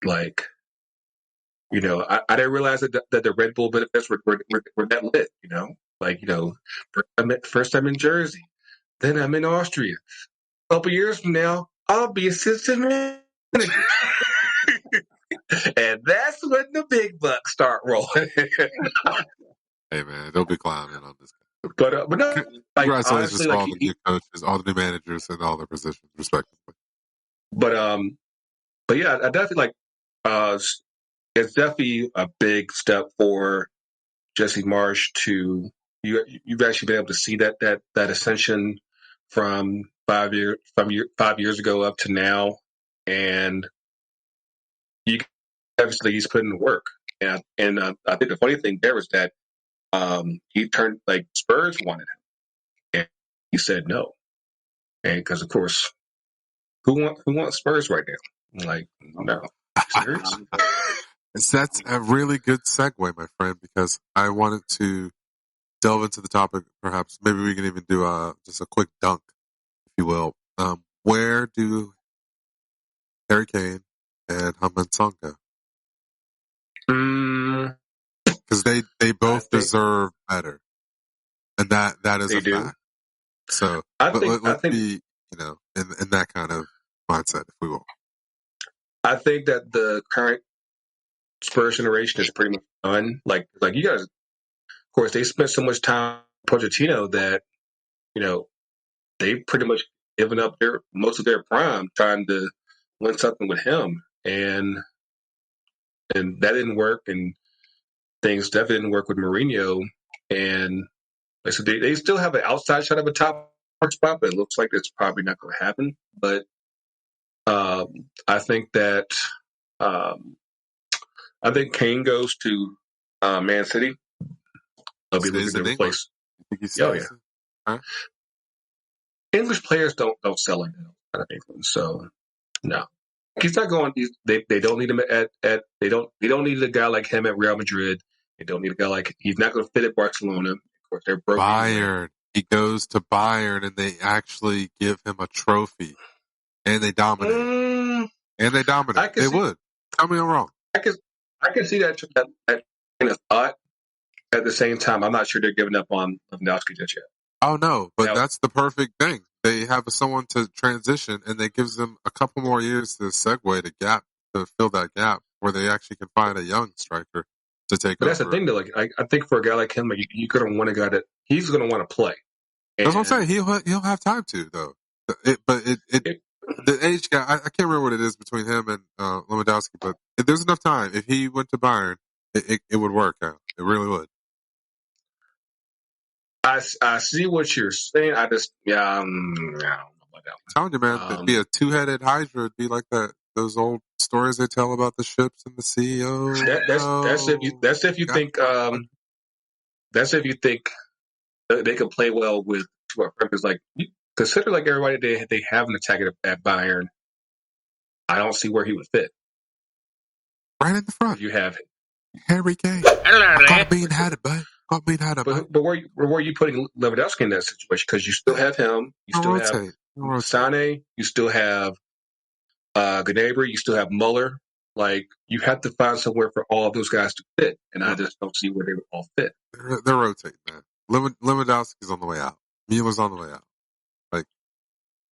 Like, you know, I didn't realize that the Red Bull benefits were that lit, you know? Like, you know, first I'm in Jersey, then I'm in Austria. A couple years from now, I'll be assistant manager. And that's when the big bucks start rolling. Hey, man, don't be clowning on this guy. But no, like, congratulations honestly, to all the new coaches, all the new managers, and all their positions, respectively. But yeah, I definitely it's definitely a big step for Jesse Marsch to you've actually been able to see that ascension from 5 years ago up to now, and you obviously he's putting in work, and I think the funny thing there was that he turned like Spurs wanted him, and he said no, and because of course who wants Spurs right now? Like, no, serious? That's a really good segue, my friend, because I wanted to delve into the topic. Perhaps maybe we can even do just a quick dunk, if you will. Where do Harry Kane and Hyueng-Min go? Because they both deserve better, and that is a fact. So let's be, you know, in that kind of mindset, if we will. I think that the current Spurs generation is pretty much done. Like you guys, of course, they spent so much time with Pochettino that, you know, they pretty much given up most of their prime trying to win something with him, and that didn't work, and things definitely didn't work with Mourinho. And so they still have an outside shot of a top spot, but it looks like it's probably not going to happen. But I think that I think Kane goes to Man City. They'll be looking to replace. Oh yeah. Huh? English players don't sell like that out of England, so no. He's not going. They don't need him they don't need a guy like him at Real Madrid. They don't need a guy like he's not going to fit at Barcelona. Of course, they're broke. Bayern. He goes to Bayern, and they actually give him a trophy, and they dominate. They would. Tell me I'm wrong. I can see that kind of thought. At the same time, I'm not sure they're giving up on Lewandowski just yet. Oh no, but that's the perfect thing. They have someone to transition, and it gives them a couple more years to segue to fill that gap where they actually can find a young striker to take over. That's the thing, though. Like I think for a guy like him, like you're going to want a guy that he's going to want to play. And that's what I'm saying. He'll have time to though. The age gap, I can't remember what it is between him and Lewandowski, but if there's enough time. If he went to Bayern, it would work out. It really would. I see what you're saying. I don't know about that. I'm telling you, man, it'd be a two-headed hydra. It'd be like those old stories they tell about the ships and the sea. That's if you think they can play well with two because like consider like everybody they have an attacker at Bayern. I don't see where he would fit. Right in the front. You have Harry Kane. Got being had it, bud. But where are you putting Lewandowski in that situation? Because you still have him, you still have Sane, you still have Gnabry, you still have Muller. Like you have to find somewhere for all of those guys to fit, and I just don't see where they would all fit. They're rotating, man. Lewandowski's on the way out. Miller's on the way out. Like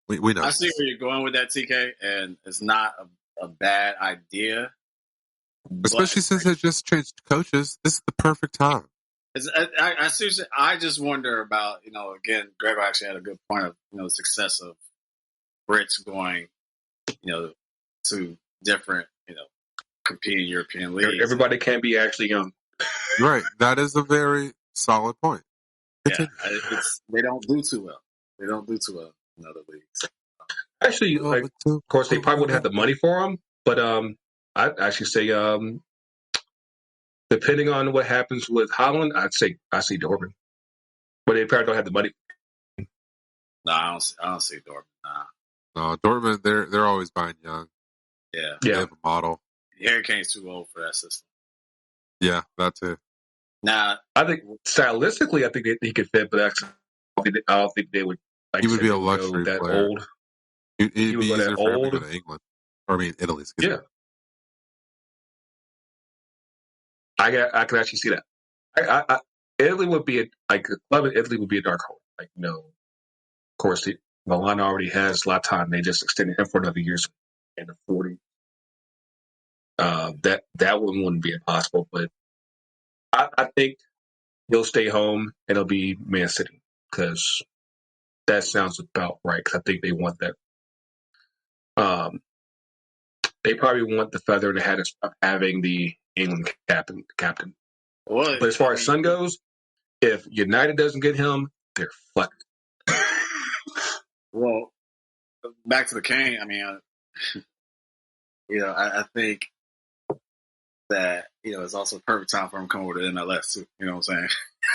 we know. I see where you're going with that, TK, and it's not a bad idea. Especially since they just changed coaches. This is the perfect time. Seriously, I just wonder about, again, Greggo actually had a good point of, the success of Brits going, to different, competing European leagues. Everybody can't be actually young. Right. That is a very solid point. Yeah, they don't do too well. They don't do too well in other leagues. Actually, of course, they probably wouldn't have the money for them, but I'd actually say, depending on what happens with Holland, I see Dortmund, but they probably don't have the money. No, I don't see Dortmund. No, Dortmund, they're always buying young. Yeah. They have a model. Harry Kane's too old for that system. Yeah, that too. Nah, I think stylistically, I think he could fit, but actually, I don't think they would. He would be a luxury that player. old. It'd be easier for him to go to England. Or, Italy. Excuse me. I could actually see that. Italy would be club in Italy would be a dark horse. Of course, Milan already has Zlatan. They just extended him for another year in the 40. That one wouldn't be impossible, but I think he'll stay home and it'll be Man City because that sounds about right. Because I think they want that. They probably want the feather in the hat of having the England captain. Well, but as far as Son goes, if United doesn't get him, they're fucked. Well, back to the Kane. I think that it's also a perfect time for him to come over to MLS too. You know what I'm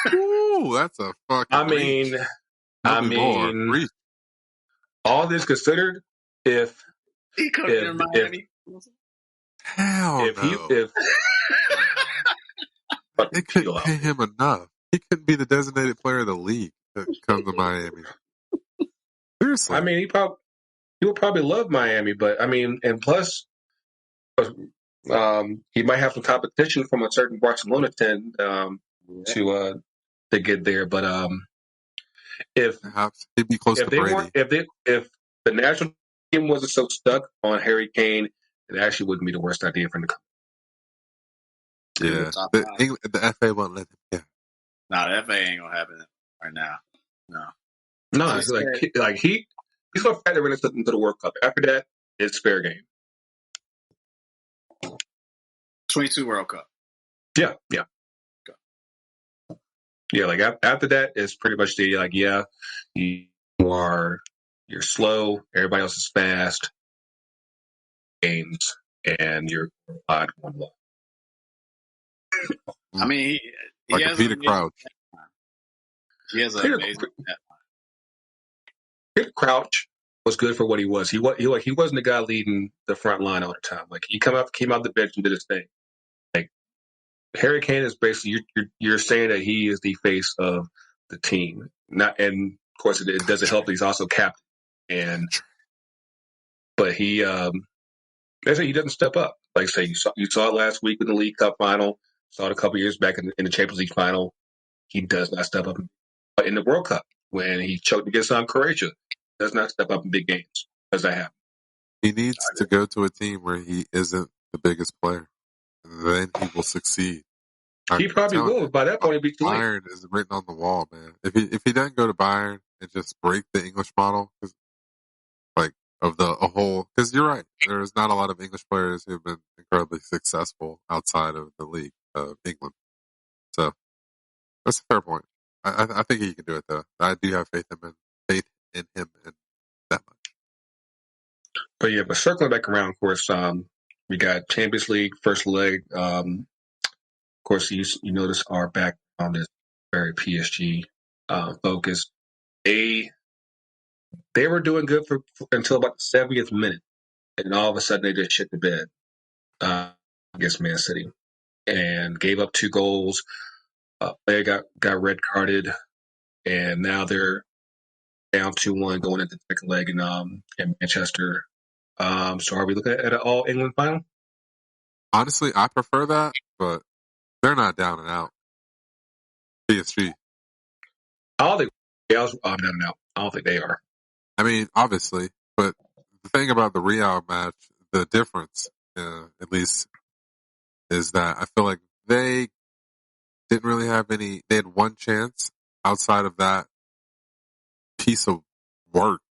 saying? Ooh, that's a fucking. All this considered, if he comes in Miami, hell no. They couldn't pay him enough. He couldn't be the designated player of the league to come to Miami. Seriously. He would probably love Miami, but and plus, he might have some competition from a certain Barcelona team to get there. But if perhaps he'd be close to Brady. If the national team wasn't so stuck on Harry Kane, it actually wouldn't be the worst idea for him to come. Yeah, the FA won't let him. Yeah, the FA ain't gonna happen right now. No, it's he's gonna factor in into the World Cup. After that, it's fair game. 22 World Cup. Yeah. Yeah, after that, it's pretty much you're slow, everybody else is fast, games, and you're odd one low. He has Peter Crouch. He has an amazing Peter Crouch was good for what he was. He wasn't the guy leading the front line all the time. He came out the bench and did his thing. Harry Kane is basically you're saying that he is the face of the team. And of course it doesn't help that he's also captain. But he he doesn't step up. Like I say, you saw it last week in the League Cup final. Saw it a couple years back in the Champions League final. He does not step up in the World Cup when he choked against Croatia. Does not step up in big games. Does that happen? He needs to go to a team where he isn't the biggest player. Then he will succeed. He probably will. By that point, he'll be too late. Bayern is written on the wall, man. If he doesn't go to Bayern and just break the English model, because you're right, there's not a lot of English players who have been incredibly successful outside of the league of England. So that's a fair point. I think he can do it though. I do have faith in him and that much. But circling back around, of course, we got Champions League first leg. Of course, you notice our background is very PSG focused. They were doing good until about the 70th minute, and all of a sudden they just shit the bed against Man City and gave up 2 goals. They got red carded, and now they're down 2-1 going into the second leg in Manchester. So are we looking at an all England final? Honestly, I prefer that, but they're not down and out. PSG. I don't think down and out. I don't think they are. Obviously, but the thing about the Real match, the difference, at least, is that I feel like they didn't really have any. They had one chance outside of that piece of work,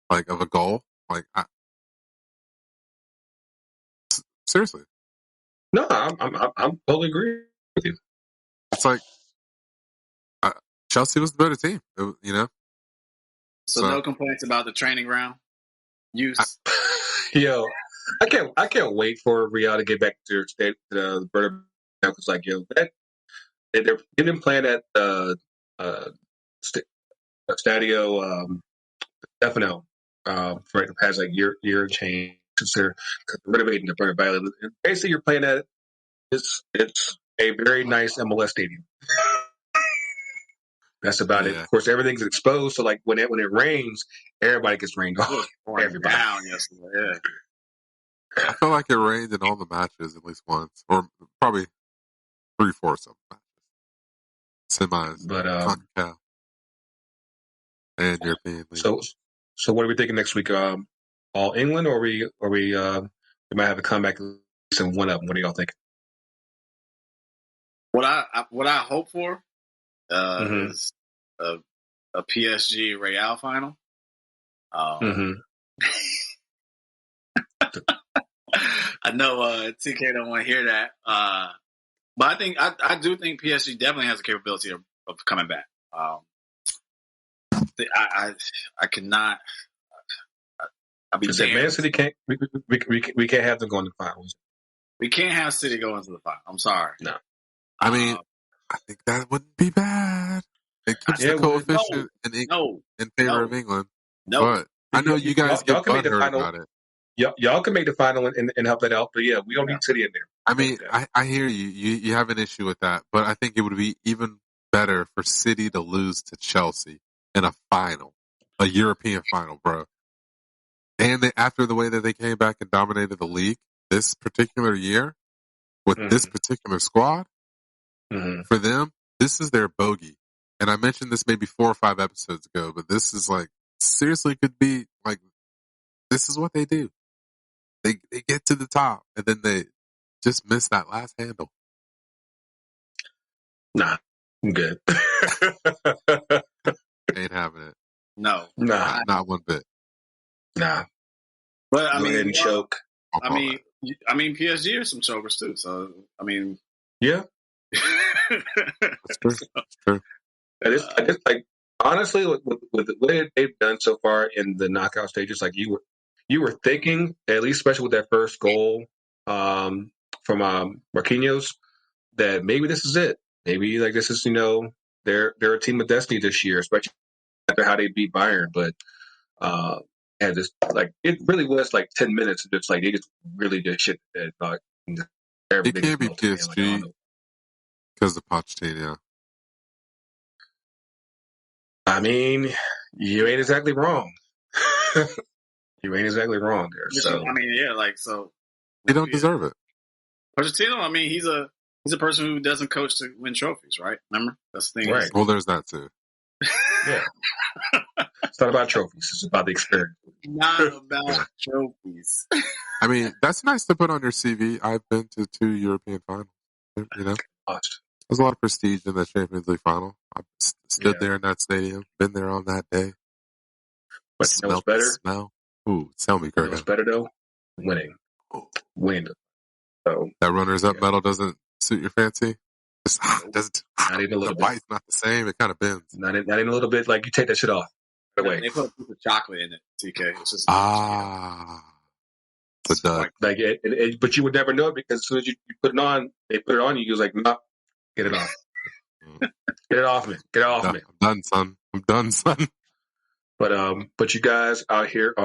like of a goal. Like, seriously, No, I'm totally agree with you. it's like Chelsea was the better team. So no complaints about the training ground use. Yo, I can't wait for Real to get back to their state, the Bernabeu. Because like they're getting playing at Stadio Stefano for the past like year and change. Because they're renovating the Bernabeu. And basically, you're playing at it's a very nice MLS stadium. That's about it. Of course, everything's exposed, so like when it rains, everybody gets rained on. Everybody down yesterday. Yeah. I feel like it rained in all the matches at least once, or probably 3/4 of them. Semis, but CONCACAF, and European League. So what are we thinking next week? All England, or we might have a comeback and one of them. What are y'all thinking? What I hope for is a PSG Real final. I know TK don't want to hear that, but I do think PSG definitely has the capability of coming back. I cannot. I'll be damned. Man City can't. We can't have them going to the finals. We can't have City go into the final. I'm sorry. No. I mean, I think that wouldn't be bad. It keeps the coefficient in favor of England. No. But I know you guys get butthurt about it. Y'all can make the final and help that out. But yeah, we don't need City in there. I mean, I hear you. You have an issue with that. But I think it would be even better for City to lose to Chelsea in a final, a European final, bro. And after the way that they came back and dominated the league this particular year with this particular squad, for them, this is their bogey. And I mentioned this maybe 4 or 5 episodes ago, but this is like, seriously could be like, this is what they do. They get to the top and then they just miss that last handle. Nah, I'm good. Ain't having it. No. Nah. Not one bit. Nah. But I mean, choke. I mean, PSG are some chokers too. So I mean, yeah, that's true. That's true. I just like honestly with the way they've done so far in the knockout stages, like you were thinking, at least especially with that first goal from Marquinhos, that maybe this is it. Maybe like this is they're a team of destiny this year, especially after how they beat Bayern, but. And just like it really was like 10 minutes of just like they just really did shit that it can't be PSG because of Pochettino. I mean, you ain't exactly wrong. You ain't exactly wrong there. So I mean, yeah, like so they don't deserve it. Pochettino, I mean, he's a person who doesn't coach to win trophies, right? Remember? That's the thing. Right. Well, there's that too. Yeah. It's not about trophies. It's about the experience. Not about trophies. I mean, that's nice to put on your CV. I've been to 2 European finals. There's a lot of prestige in the Champions League final. I stood there in that stadium. Been there on that day. But you know what's better? Smell. Ooh, tell me, Greggo. What's better though? Winning. Winning. So that runners-up medal doesn't suit your fancy. Doesn't. Not even a little the white's not the same. It kind of bends. Not even a little bit. Like you take that shit off. Right. They put a piece of chocolate in it. TK. It's just it's a dud. Like but you would never know it because as soon as you put it on, they put it on you. You was like, no, get it off. Get it off me. Get it off me. I'm done, son. But you guys out here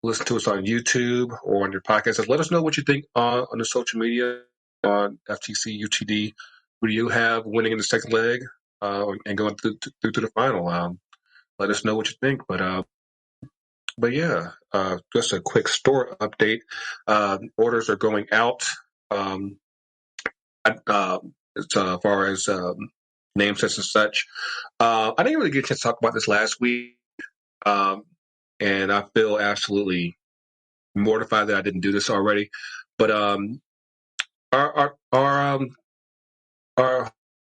listen to us on YouTube or on your podcast. Let us know what you think on the social media on FTC UTD. Who do you have winning in the second leg and going through to the final? Let us know what you think. But yeah, just a quick store update. Orders are going out as far as name sets and such. I didn't really get a chance to talk about this last week, and I feel absolutely mortified that I didn't do this already. But our our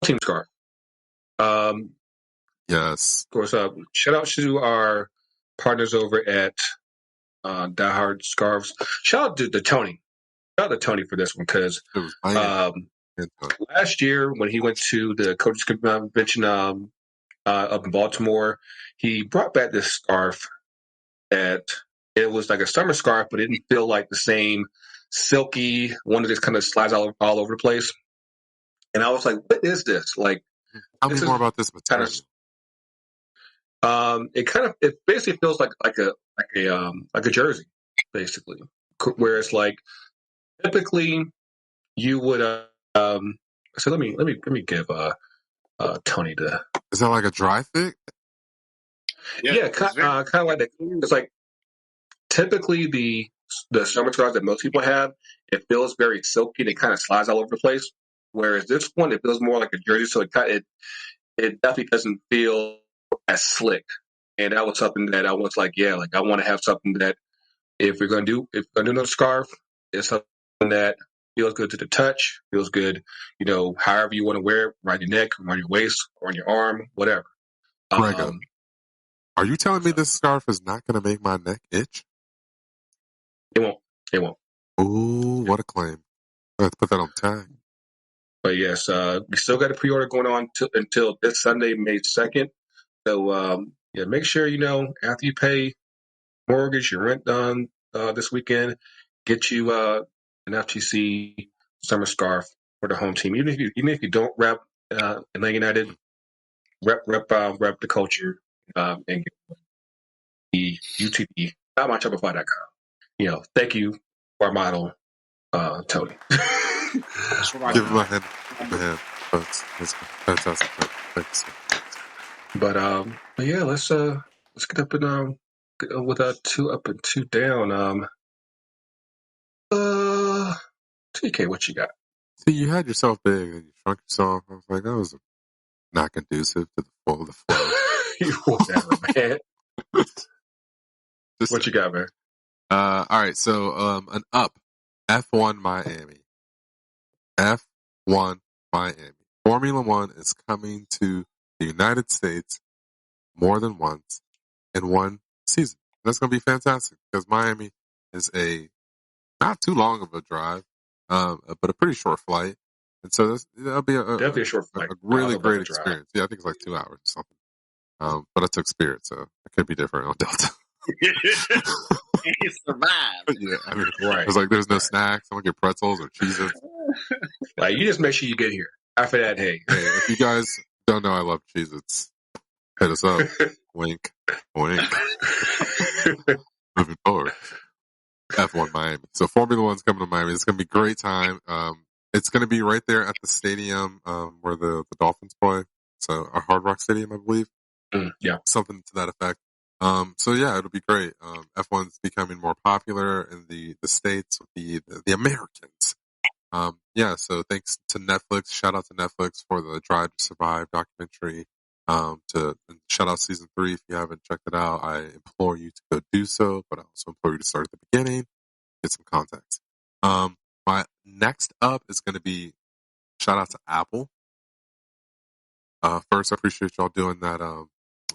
team scarf. Yes. Of course, shout out to our partners over at Die Hard Scarves. Shout out to Tony. Shout out to Tony for this one because It was Miami. last year when he went to the coaches convention up in Baltimore, he brought back this scarf that it was like a summer scarf, but it didn't feel like the same silky one that just kind of slides all over the place. And I was like, what is this? Like, tell me more about this material. It basically feels like a jersey, basically. Where it's like typically you would so let me give Tony the. Is that like a dry fit? Yeah, kind of like that. It's like typically the summer scarves that most people have, it feels very silky. It kind of slides all over the place. Whereas this one, it feels more like a jersey, so it definitely doesn't feel as slick. And that was something that I was like, yeah, like I want to have something that if we're gonna do no scarf, it's something that feels good to the touch, feels good, however you want to wear it, around your neck, around your waist, or on your arm, whatever. Greggo, are you telling me this scarf is not going to make my neck itch? It won't. It won't. Ooh, what a claim! Let's put that on tag. But yes, we still got a pre-order going on until this Sunday, May 2nd. So make sure after you pay mortgage, your rent done this weekend, get you an FTC summer scarf for the home team. Even if you don't rep Atlanta United, rep the culture and get the UTD .myshopify.com. Thank you for our model, Tony. Give him a hand. That's fantastic. Thanks. But yeah, let's get up and with 2 up and 2 down. TK, what you got? See, you had yourself big and you shrunk yourself. I was like, that was not conducive to the flow. You whatever, man. What you got, man? All right, so an up. F1 Miami. F1 Miami. Formula One is coming to the United States more than once in one season. That's going to be fantastic because Miami is not too long of a drive, but a pretty short flight. And so that'll be definitely a short flight. A really great experience. Yeah, I think it's like 2 hours or something. But I took Spirit, so it could be different on Delta. And he survived. Yeah, I mean, right. It was like there's no snacks. I'm gonna get pretzels or Cheez-Its. Like, you just make sure you get here. After that, hey, if you guys don't know I love Cheez-Its, hit us up. Wink, wink. Moving forward. F1 Miami. So Formula One's coming to Miami. It's gonna be a great time. It's gonna be right there at the stadium where the Dolphins play. So our Hard Rock Stadium, I believe. Yeah, something to that effect. So yeah, it'll be great. F1's becoming more popular in the States with the Americans. Yeah, so thanks to Netflix. Shout out to Netflix for the Drive to Survive documentary. To shout out season 3 if you haven't checked it out. I implore you to go do so, but I also implore you to start at the beginning, get some context. My next up is going to be shout out to Apple. First, I appreciate y'all doing that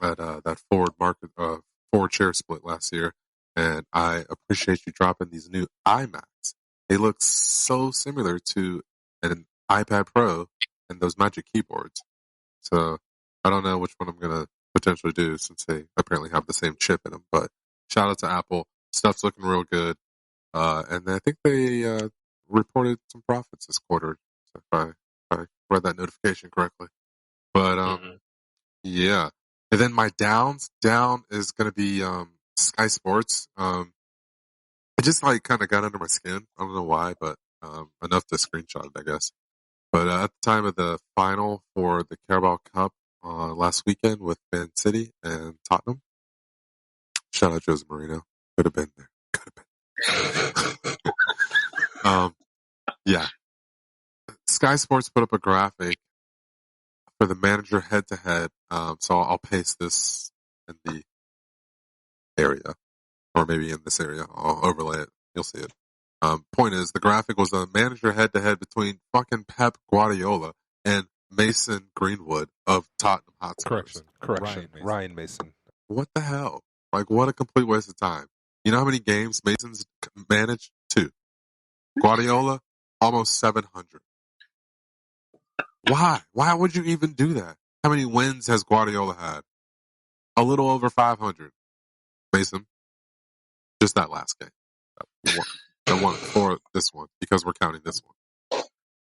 that forward chair split last year, and I appreciate you dropping these new iMacs. They look so similar to an iPad Pro and those Magic keyboards. So I don't know which one I'm gonna potentially do since they apparently have the same chip in them. But shout out to Apple. Stuff's looking real good, and I think they reported some profits this quarter. If I read that notification correctly. But yeah. And then my down is going to be Sky Sports. It just like kind of got under my skin. I don't know why, but enough to screenshot it, I guess. But at the time of the final for the Carabao Cup last weekend with Man City and Tottenham, shout out Jose Marino. Could have been there. Could have been. Yeah. Sky Sports put up a graphic for the manager head-to-head. So I'll paste this in the area, or maybe in this area. I'll overlay it. You'll see it. Point is, the graphic was a manager head-to-head between fucking Pep Guardiola and Mason Greenwood of Tottenham Hotspur. Correction. Ryan Mason. What the hell? Like, what a complete waste of time. You know how many games Mason's managed? 2. Guardiola, almost 700. Why? Why would you even do that? How many wins has Guardiola had? A little over 500. Mason, just that last game. The one for this one, because we're counting this one.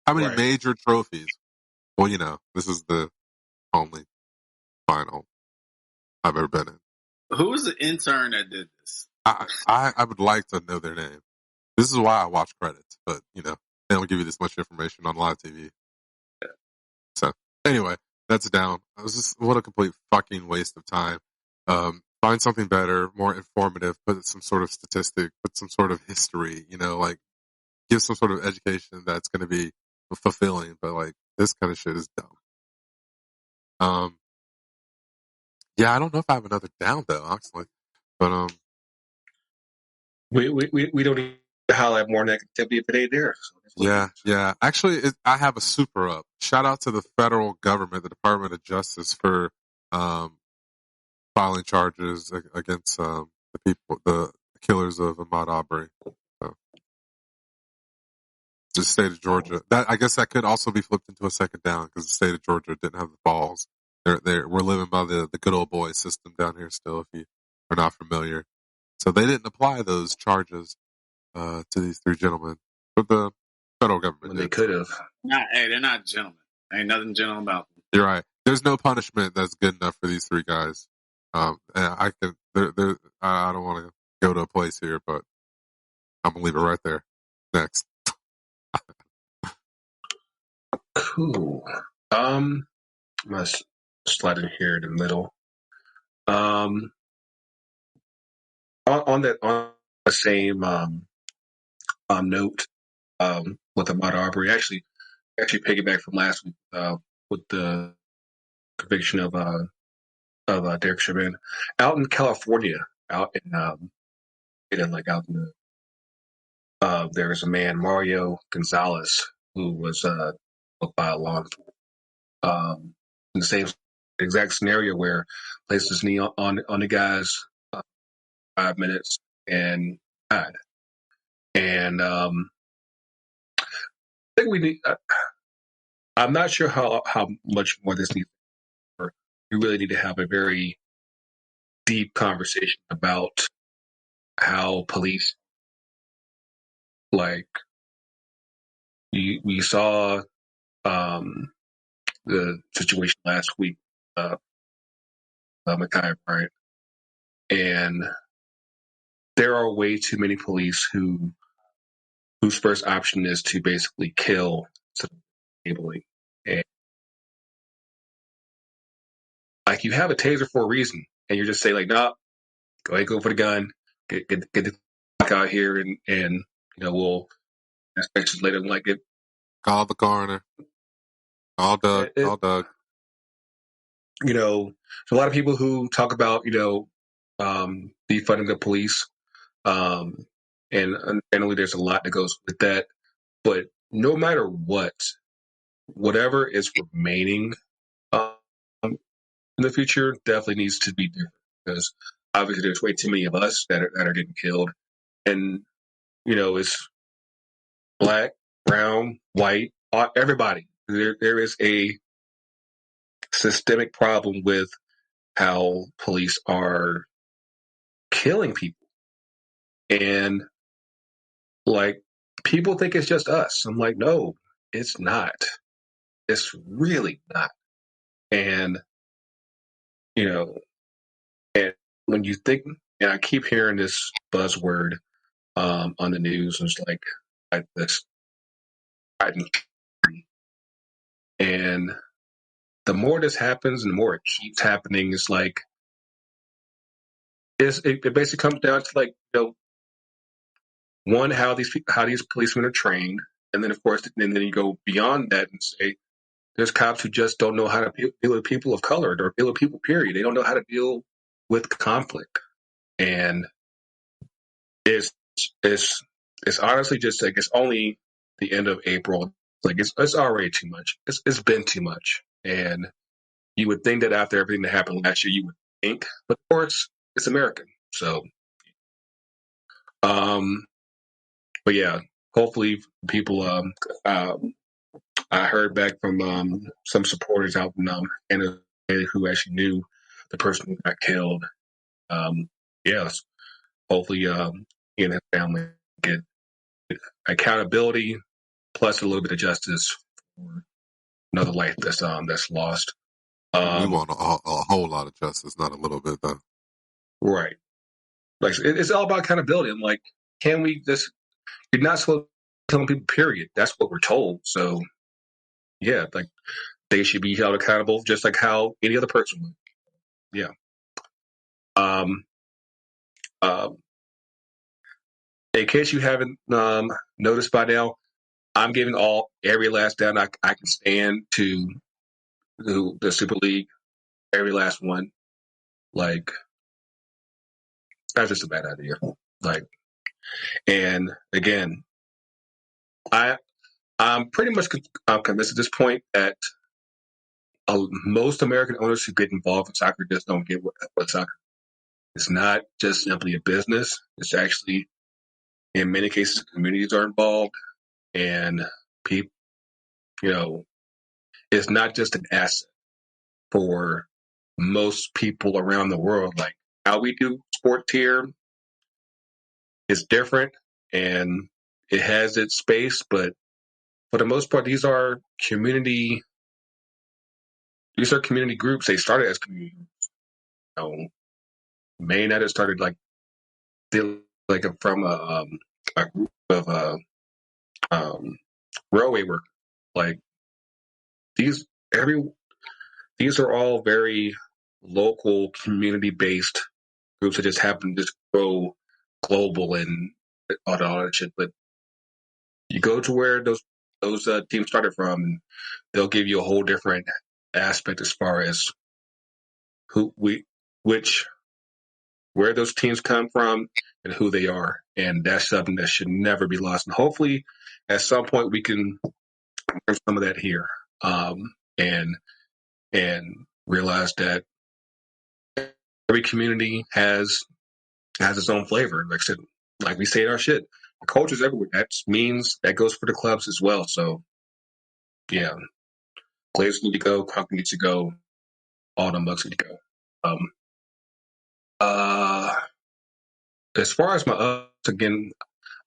How many major trophies? Well, you know, this is the only final I've ever been in. Who was the intern that did this? I would like to know their name. This is why I watch credits, but, you know, they don't give you this much information on live TV. So, anyway, that's down. It was just, what a complete fucking waste of time. Find something better, more informative, put some sort of statistic, put some sort of history, you know, like, give some sort of education that's going to be fulfilling, but, like, this kind of shit is dumb. Yeah, I don't know if I have another down, though, honestly, but, we don't need to holler at more negativity if it ain't there. So yeah. Actually, I have a super up. Shout out to the federal government, the Department of Justice, for filing charges against the killers of Ahmaud Arbery. So, the state of Georgia. I guess that could also be flipped into a second down because the state of Georgia didn't have the balls. We're living by the good old boy system down here still, if you are not familiar. So they didn't apply those charges to these 3 gentlemen, but the federal government did. They could have. Hey, they're not gentlemen. Ain't nothing gentleman about them. You're right. There's no punishment that's good enough for these 3 guys. And I don't want to go to a place here, but I'm gonna leave it right there. Next. Cool. I'm gonna slide in here in the middle. On the same note, with Ahmaud Arbery, actually piggyback from last week with the conviction of Derek Chauvin out in California, there's a man, Mario Gonzalez, who was booked by a law enforcement in the same exact scenario where placed his knee on the guy's 5 minutes and died. And I think we need. I'm not sure how much more this needs. We really need to have a very deep conversation about how police, like, we saw the situation last week, Micaiah Bryant, and there are way too many police whose first option is to basically kill enabling. And like, you have a taser for a reason, and you're just saying, like, nah, go ahead, go for the gun, get the fuck out here, and you know, we'll ask questions later. Like, it, Call the coroner. All Doug. You know, there's a lot of people who talk about, you know, defunding the police, and understandably, there's a lot that goes with that. But no matter whatever is remaining in the future definitely needs to be different, because obviously there's way too many of us that are getting killed, and you know, it's black, brown, white, everybody. There is a systemic problem with how police are killing people, and like, people think it's just us. I'm like, no, it's not. It's really not. And you know, and when you think, and I keep hearing this buzzword on the news, and it's like this, and the more this happens, and the more it keeps happening, it's like it basically comes down to, like, you know, one, how these policemen are trained, and then of course, and then you go beyond that and say there's cops who just don't know how to deal with people of color or deal with people. Period. They don't know how to deal with conflict, and it's honestly just like, it's only the end of April. Like it's already too much. It's been too much, and you would think that after everything that happened last year, you would think, but of course, it's American. So, but yeah, hopefully people. I heard back from some supporters out in Canada who actually knew the person who got killed. Yes, hopefully he and his family get accountability plus a little bit of justice for another life that's lost. We want a whole lot of justice, not a little bit, though. Right. Like it's all about accountability. I'm like, can we just? You're not supposed to tell people. Period. That's what we're told. So, yeah, like they should be held accountable, just like how any other person would. Yeah. In case you haven't noticed by now, I'm giving every last down I can stand to the Super League, every last one. Like that's just a bad idea. Like, and again, I'm pretty much convinced at this point that most American owners who get involved in soccer just don't get what soccer. It's not just simply a business. It's actually, in many cases, communities are involved, and people. It's not just an asset for most people around the world. Like how we do sports here is different, and it has its space, but for the most part, these are community groups. They started as community groups. May United started from a group of railway workers. Like these are all very local, community based groups that just happen to just go global and all that shit. But you go to where those teams started from, and they'll give you a whole different aspect as far as where those teams come from and who they are. And that's something that should never be lost. And hopefully at some point we can learn some of that here. And realize that every community has its own flavor. Like I said, like we say in our shit, the culture's everywhere. That means that goes for the clubs as well. So yeah, Glazers need to go, Conquer needs to go, all the Bucks need to go. As far as my ups, again,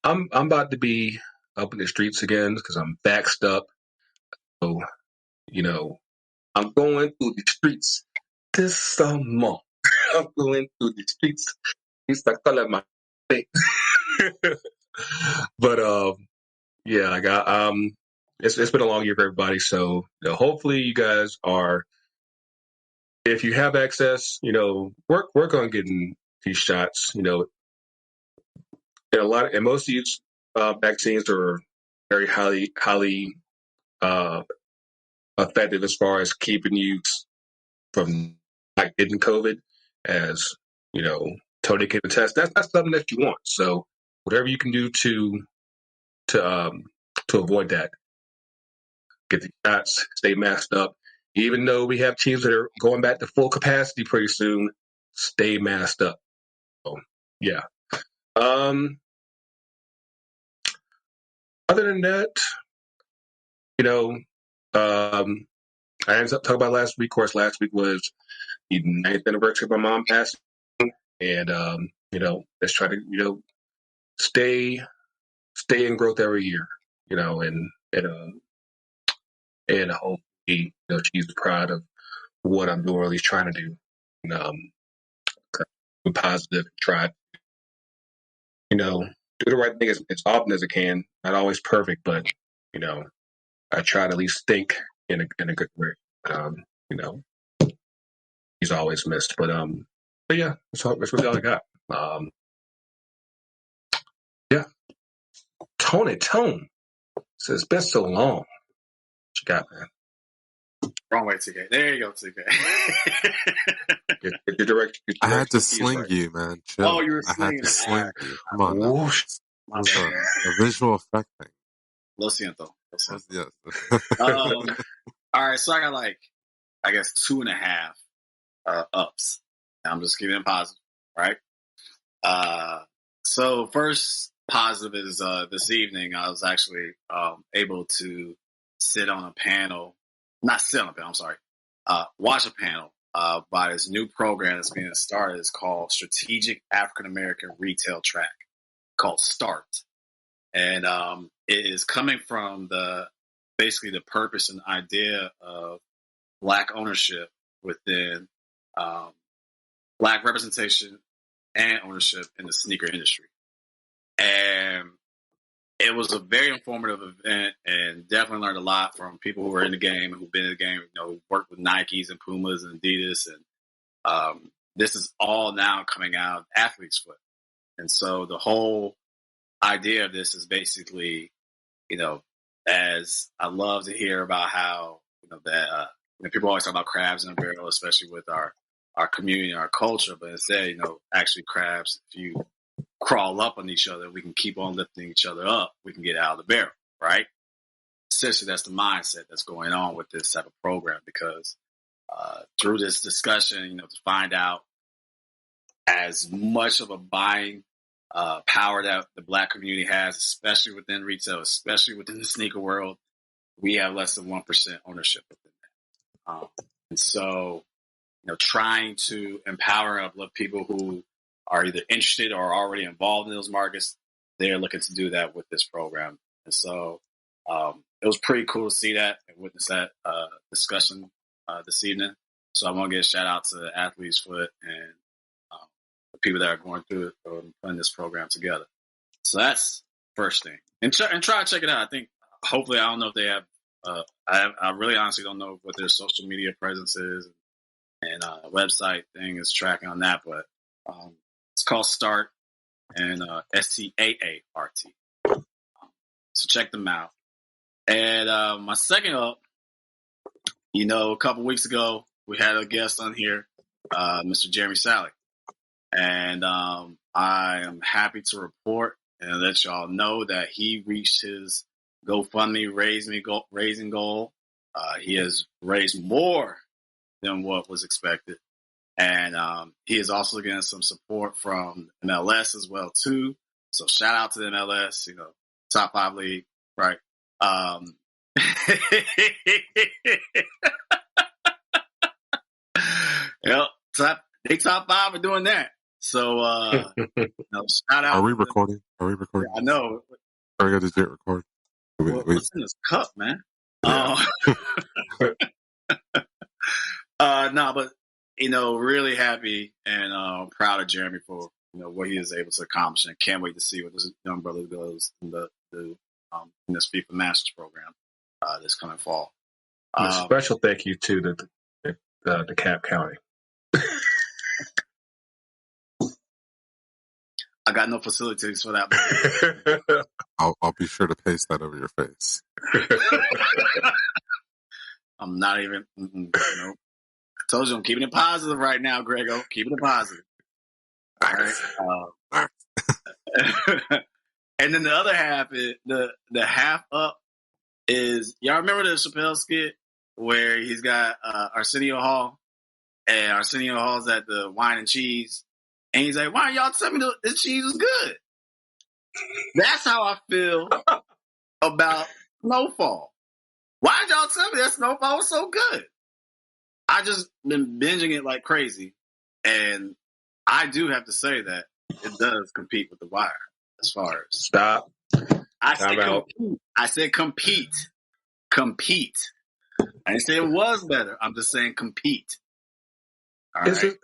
I'm about to be up in the streets again because I'm vaxxed up. So, I'm going through the streets this summer. I'm going through the streets. He's like, my thing. But yeah, it's been a long year for everybody. So hopefully you guys are, if you have access, work on getting these shots. And most of these vaccines are very highly effective as far as keeping you from getting COVID, as Tony can attest. That's not something that you want. So whatever you can do to avoid that, get the shots, stay masked up. Even though we have teams that are going back to full capacity pretty soon, stay masked up. So yeah. Other than that, I ended up talking about last week. Of course, last week was the 9th anniversary of my mom passing. And, let's try to, stay in growth every year, and hopefully, she's proud of what I'm doing, or at least trying to do. Be positive, try, do the right thing as often as I can. Not always perfect, but, I try to at least think in a good way. He's always missed, but yeah, that's really all I got. Yeah. Tone says, "Been so long." What you got, man? Wrong way, TK. There you go, TK. Get your direction. I had to sling you, man. Chill. Oh, you were I had to sling right. you. Come on. Now. Whoosh. A visual effect thing. Lo siento. Yes. All right, so I got I guess 2.5 ups. I'm just keeping it positive, right? So first positive is this evening I was actually able to sit on a panel, not sit on a panel, I'm sorry, watch a panel by this new program that's being started. It's called Strategic African American Retail Track, called START. And it is coming from basically the purpose and idea of Black ownership within Black representation and ownership in the sneaker industry. And it was a very informative event and definitely learned a lot from people who are in the game and who've been in the game, worked with Nikes and Pumas and Adidas. And this is all now coming out of athlete's foot. And so the whole idea of this is basically, as I love to hear about how, people always talk about crabs in a barrel, especially with our community and our culture, but instead, actually crabs, if you crawl up on each other, we can keep on lifting each other up, we can get out of the barrel, right? Essentially, that's the mindset that's going on with this type of program, because through this discussion, to find out as much of a buying power that the Black community has, especially within retail, especially within the sneaker world, we have less than 1% ownership within that. And so, trying to empower and uplift people who are either interested or already involved in those markets, they're looking to do that with this program. And so it was pretty cool to see that and witness that discussion this evening. So I want to give a shout out to Athlete's Foot and the people that are going through it and putting this program together. So that's first thing. And try to check it out. I think hopefully, I don't know if they have, I really honestly don't know what their social media presence is and website thing is tracking on that, but it's called START and STAART. So check them out. And my second up, a couple weeks ago, we had a guest on here, Mr. Jeremy Salley. And I am happy to report and let y'all know that he reached his GoFundMe raising goal. He has raised more than what was expected. And he is also getting some support from MLS as well, too. So shout out to the MLS, top 5 league, right? They top 5 are doing that. So, shout out. Are we recording? Yeah, I know. Greggo, did you record? What's in this cup, man? Yeah. No, but really happy and proud of Jeremy for what he is able to accomplish, and can't wait to see what this young brother does in this FIFA Masters program this coming fall. A special thank you to the Cap County. I got no facilities for that. I'll be sure to paste that over your face. I'm not even. I told you I'm keeping it positive right now, Greggo. Keeping it positive. All right. And then the other half is the half up is, y'all remember the Chappelle skit where he's got Arsenio Hall, and Arsenio Hall's at the Wine and Cheese, and he's like, "Why y'all tell me the cheese is good?" That's how I feel about Snowfall. Why did y'all tell me that Snowfall was so good? I just been binging it like crazy, and I do have to say that it does compete with The Wire as far as Stop. I said compete. I didn't say it was better. I'm just saying compete. All right.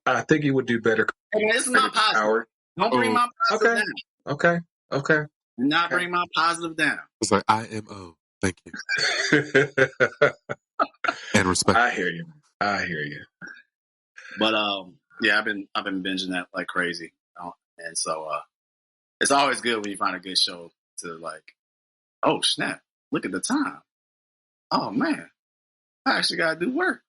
I think you would do better. And it's not positive. Hour. Don't bring my positive down. Okay. Do not bring my positive down. It's like IMO. Thank you. And respect. I hear you. But yeah, I've been binging that like crazy, and so it's always good when you find a good show to like, oh snap, look at the time. Oh man, I actually gotta do work.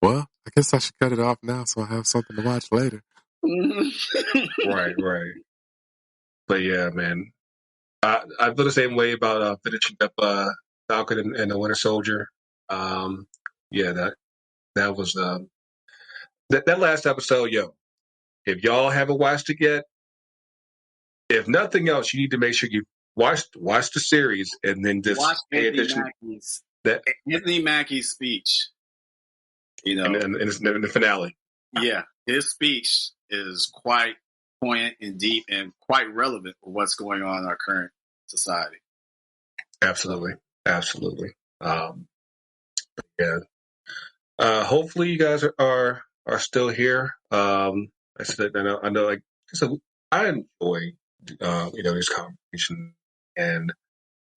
Well, I guess I should cut it off now so I have something to watch later. Right. But yeah, man, I feel the same way about finishing up Falcon and the Winter Soldier. Yeah, that was that last episode. Yo, if y'all haven't watched it yet, if nothing else, you need to make sure you watch the series and then just pay attention. Anthony Mackie's speech. You know, in the finale. Yeah, his speech is quite poignant and deep and quite relevant for what's going on in our current society. Absolutely. Yeah. Hopefully you guys are still here. I said, I know, like, so I enjoy, this conversation, and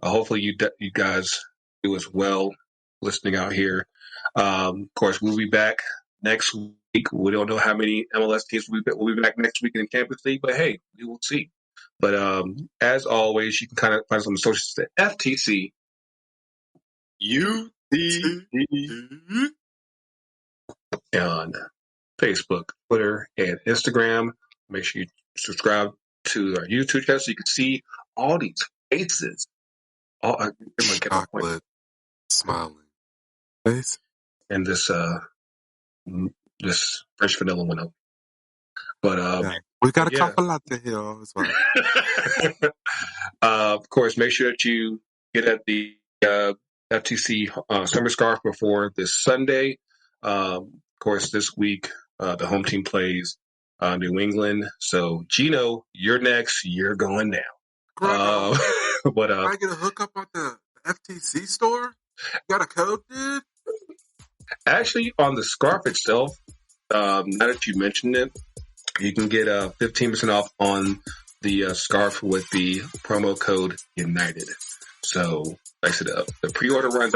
hopefully you guys do as well listening out here. Of course, we'll be back next week. We don't know how many MLS teams will be back next week in the Champions League, but hey, we will see. But as always, you can kind of find us on the socials at FTC UTD on Facebook, Twitter, and Instagram. Make sure you subscribe to our YouTube channel so you can see all these faces. Chocolate smiling face. And this French vanilla one up. But we got a couple latte here as well. Of course, make sure that you get at the FTC summer scarf before this Sunday. Of course, this week the home team plays New England. So Gino, you're next. You're going down. Greggo, can I get a hookup at the FTC store? Got a code, dude? Actually, on the scarf itself, now that you mentioned it, you can get 15% off on the scarf with the promo code United. So, like I said, the pre-order runs.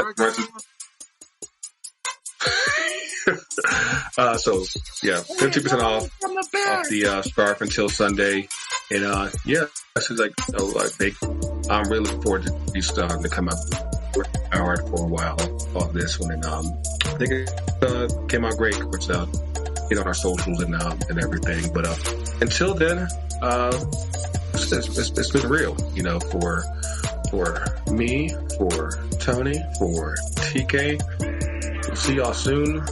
So, yeah, 15% off the scarf until Sunday. And, this is I'm really looking forward to these to come out. Hard for a while on this one, and I think it came out great. Which on our socials and everything. But until then, it's been real, for me, for Tony, for TK. We'll see y'all soon.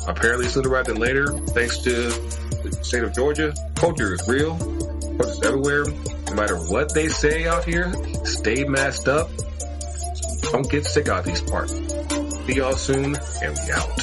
Apparently sooner rather than later. Thanks to the state of Georgia, culture is real. Culture is everywhere. No matter what they say out here, stay masked up. Don't get sick out of these parts. See y'all soon, and we out.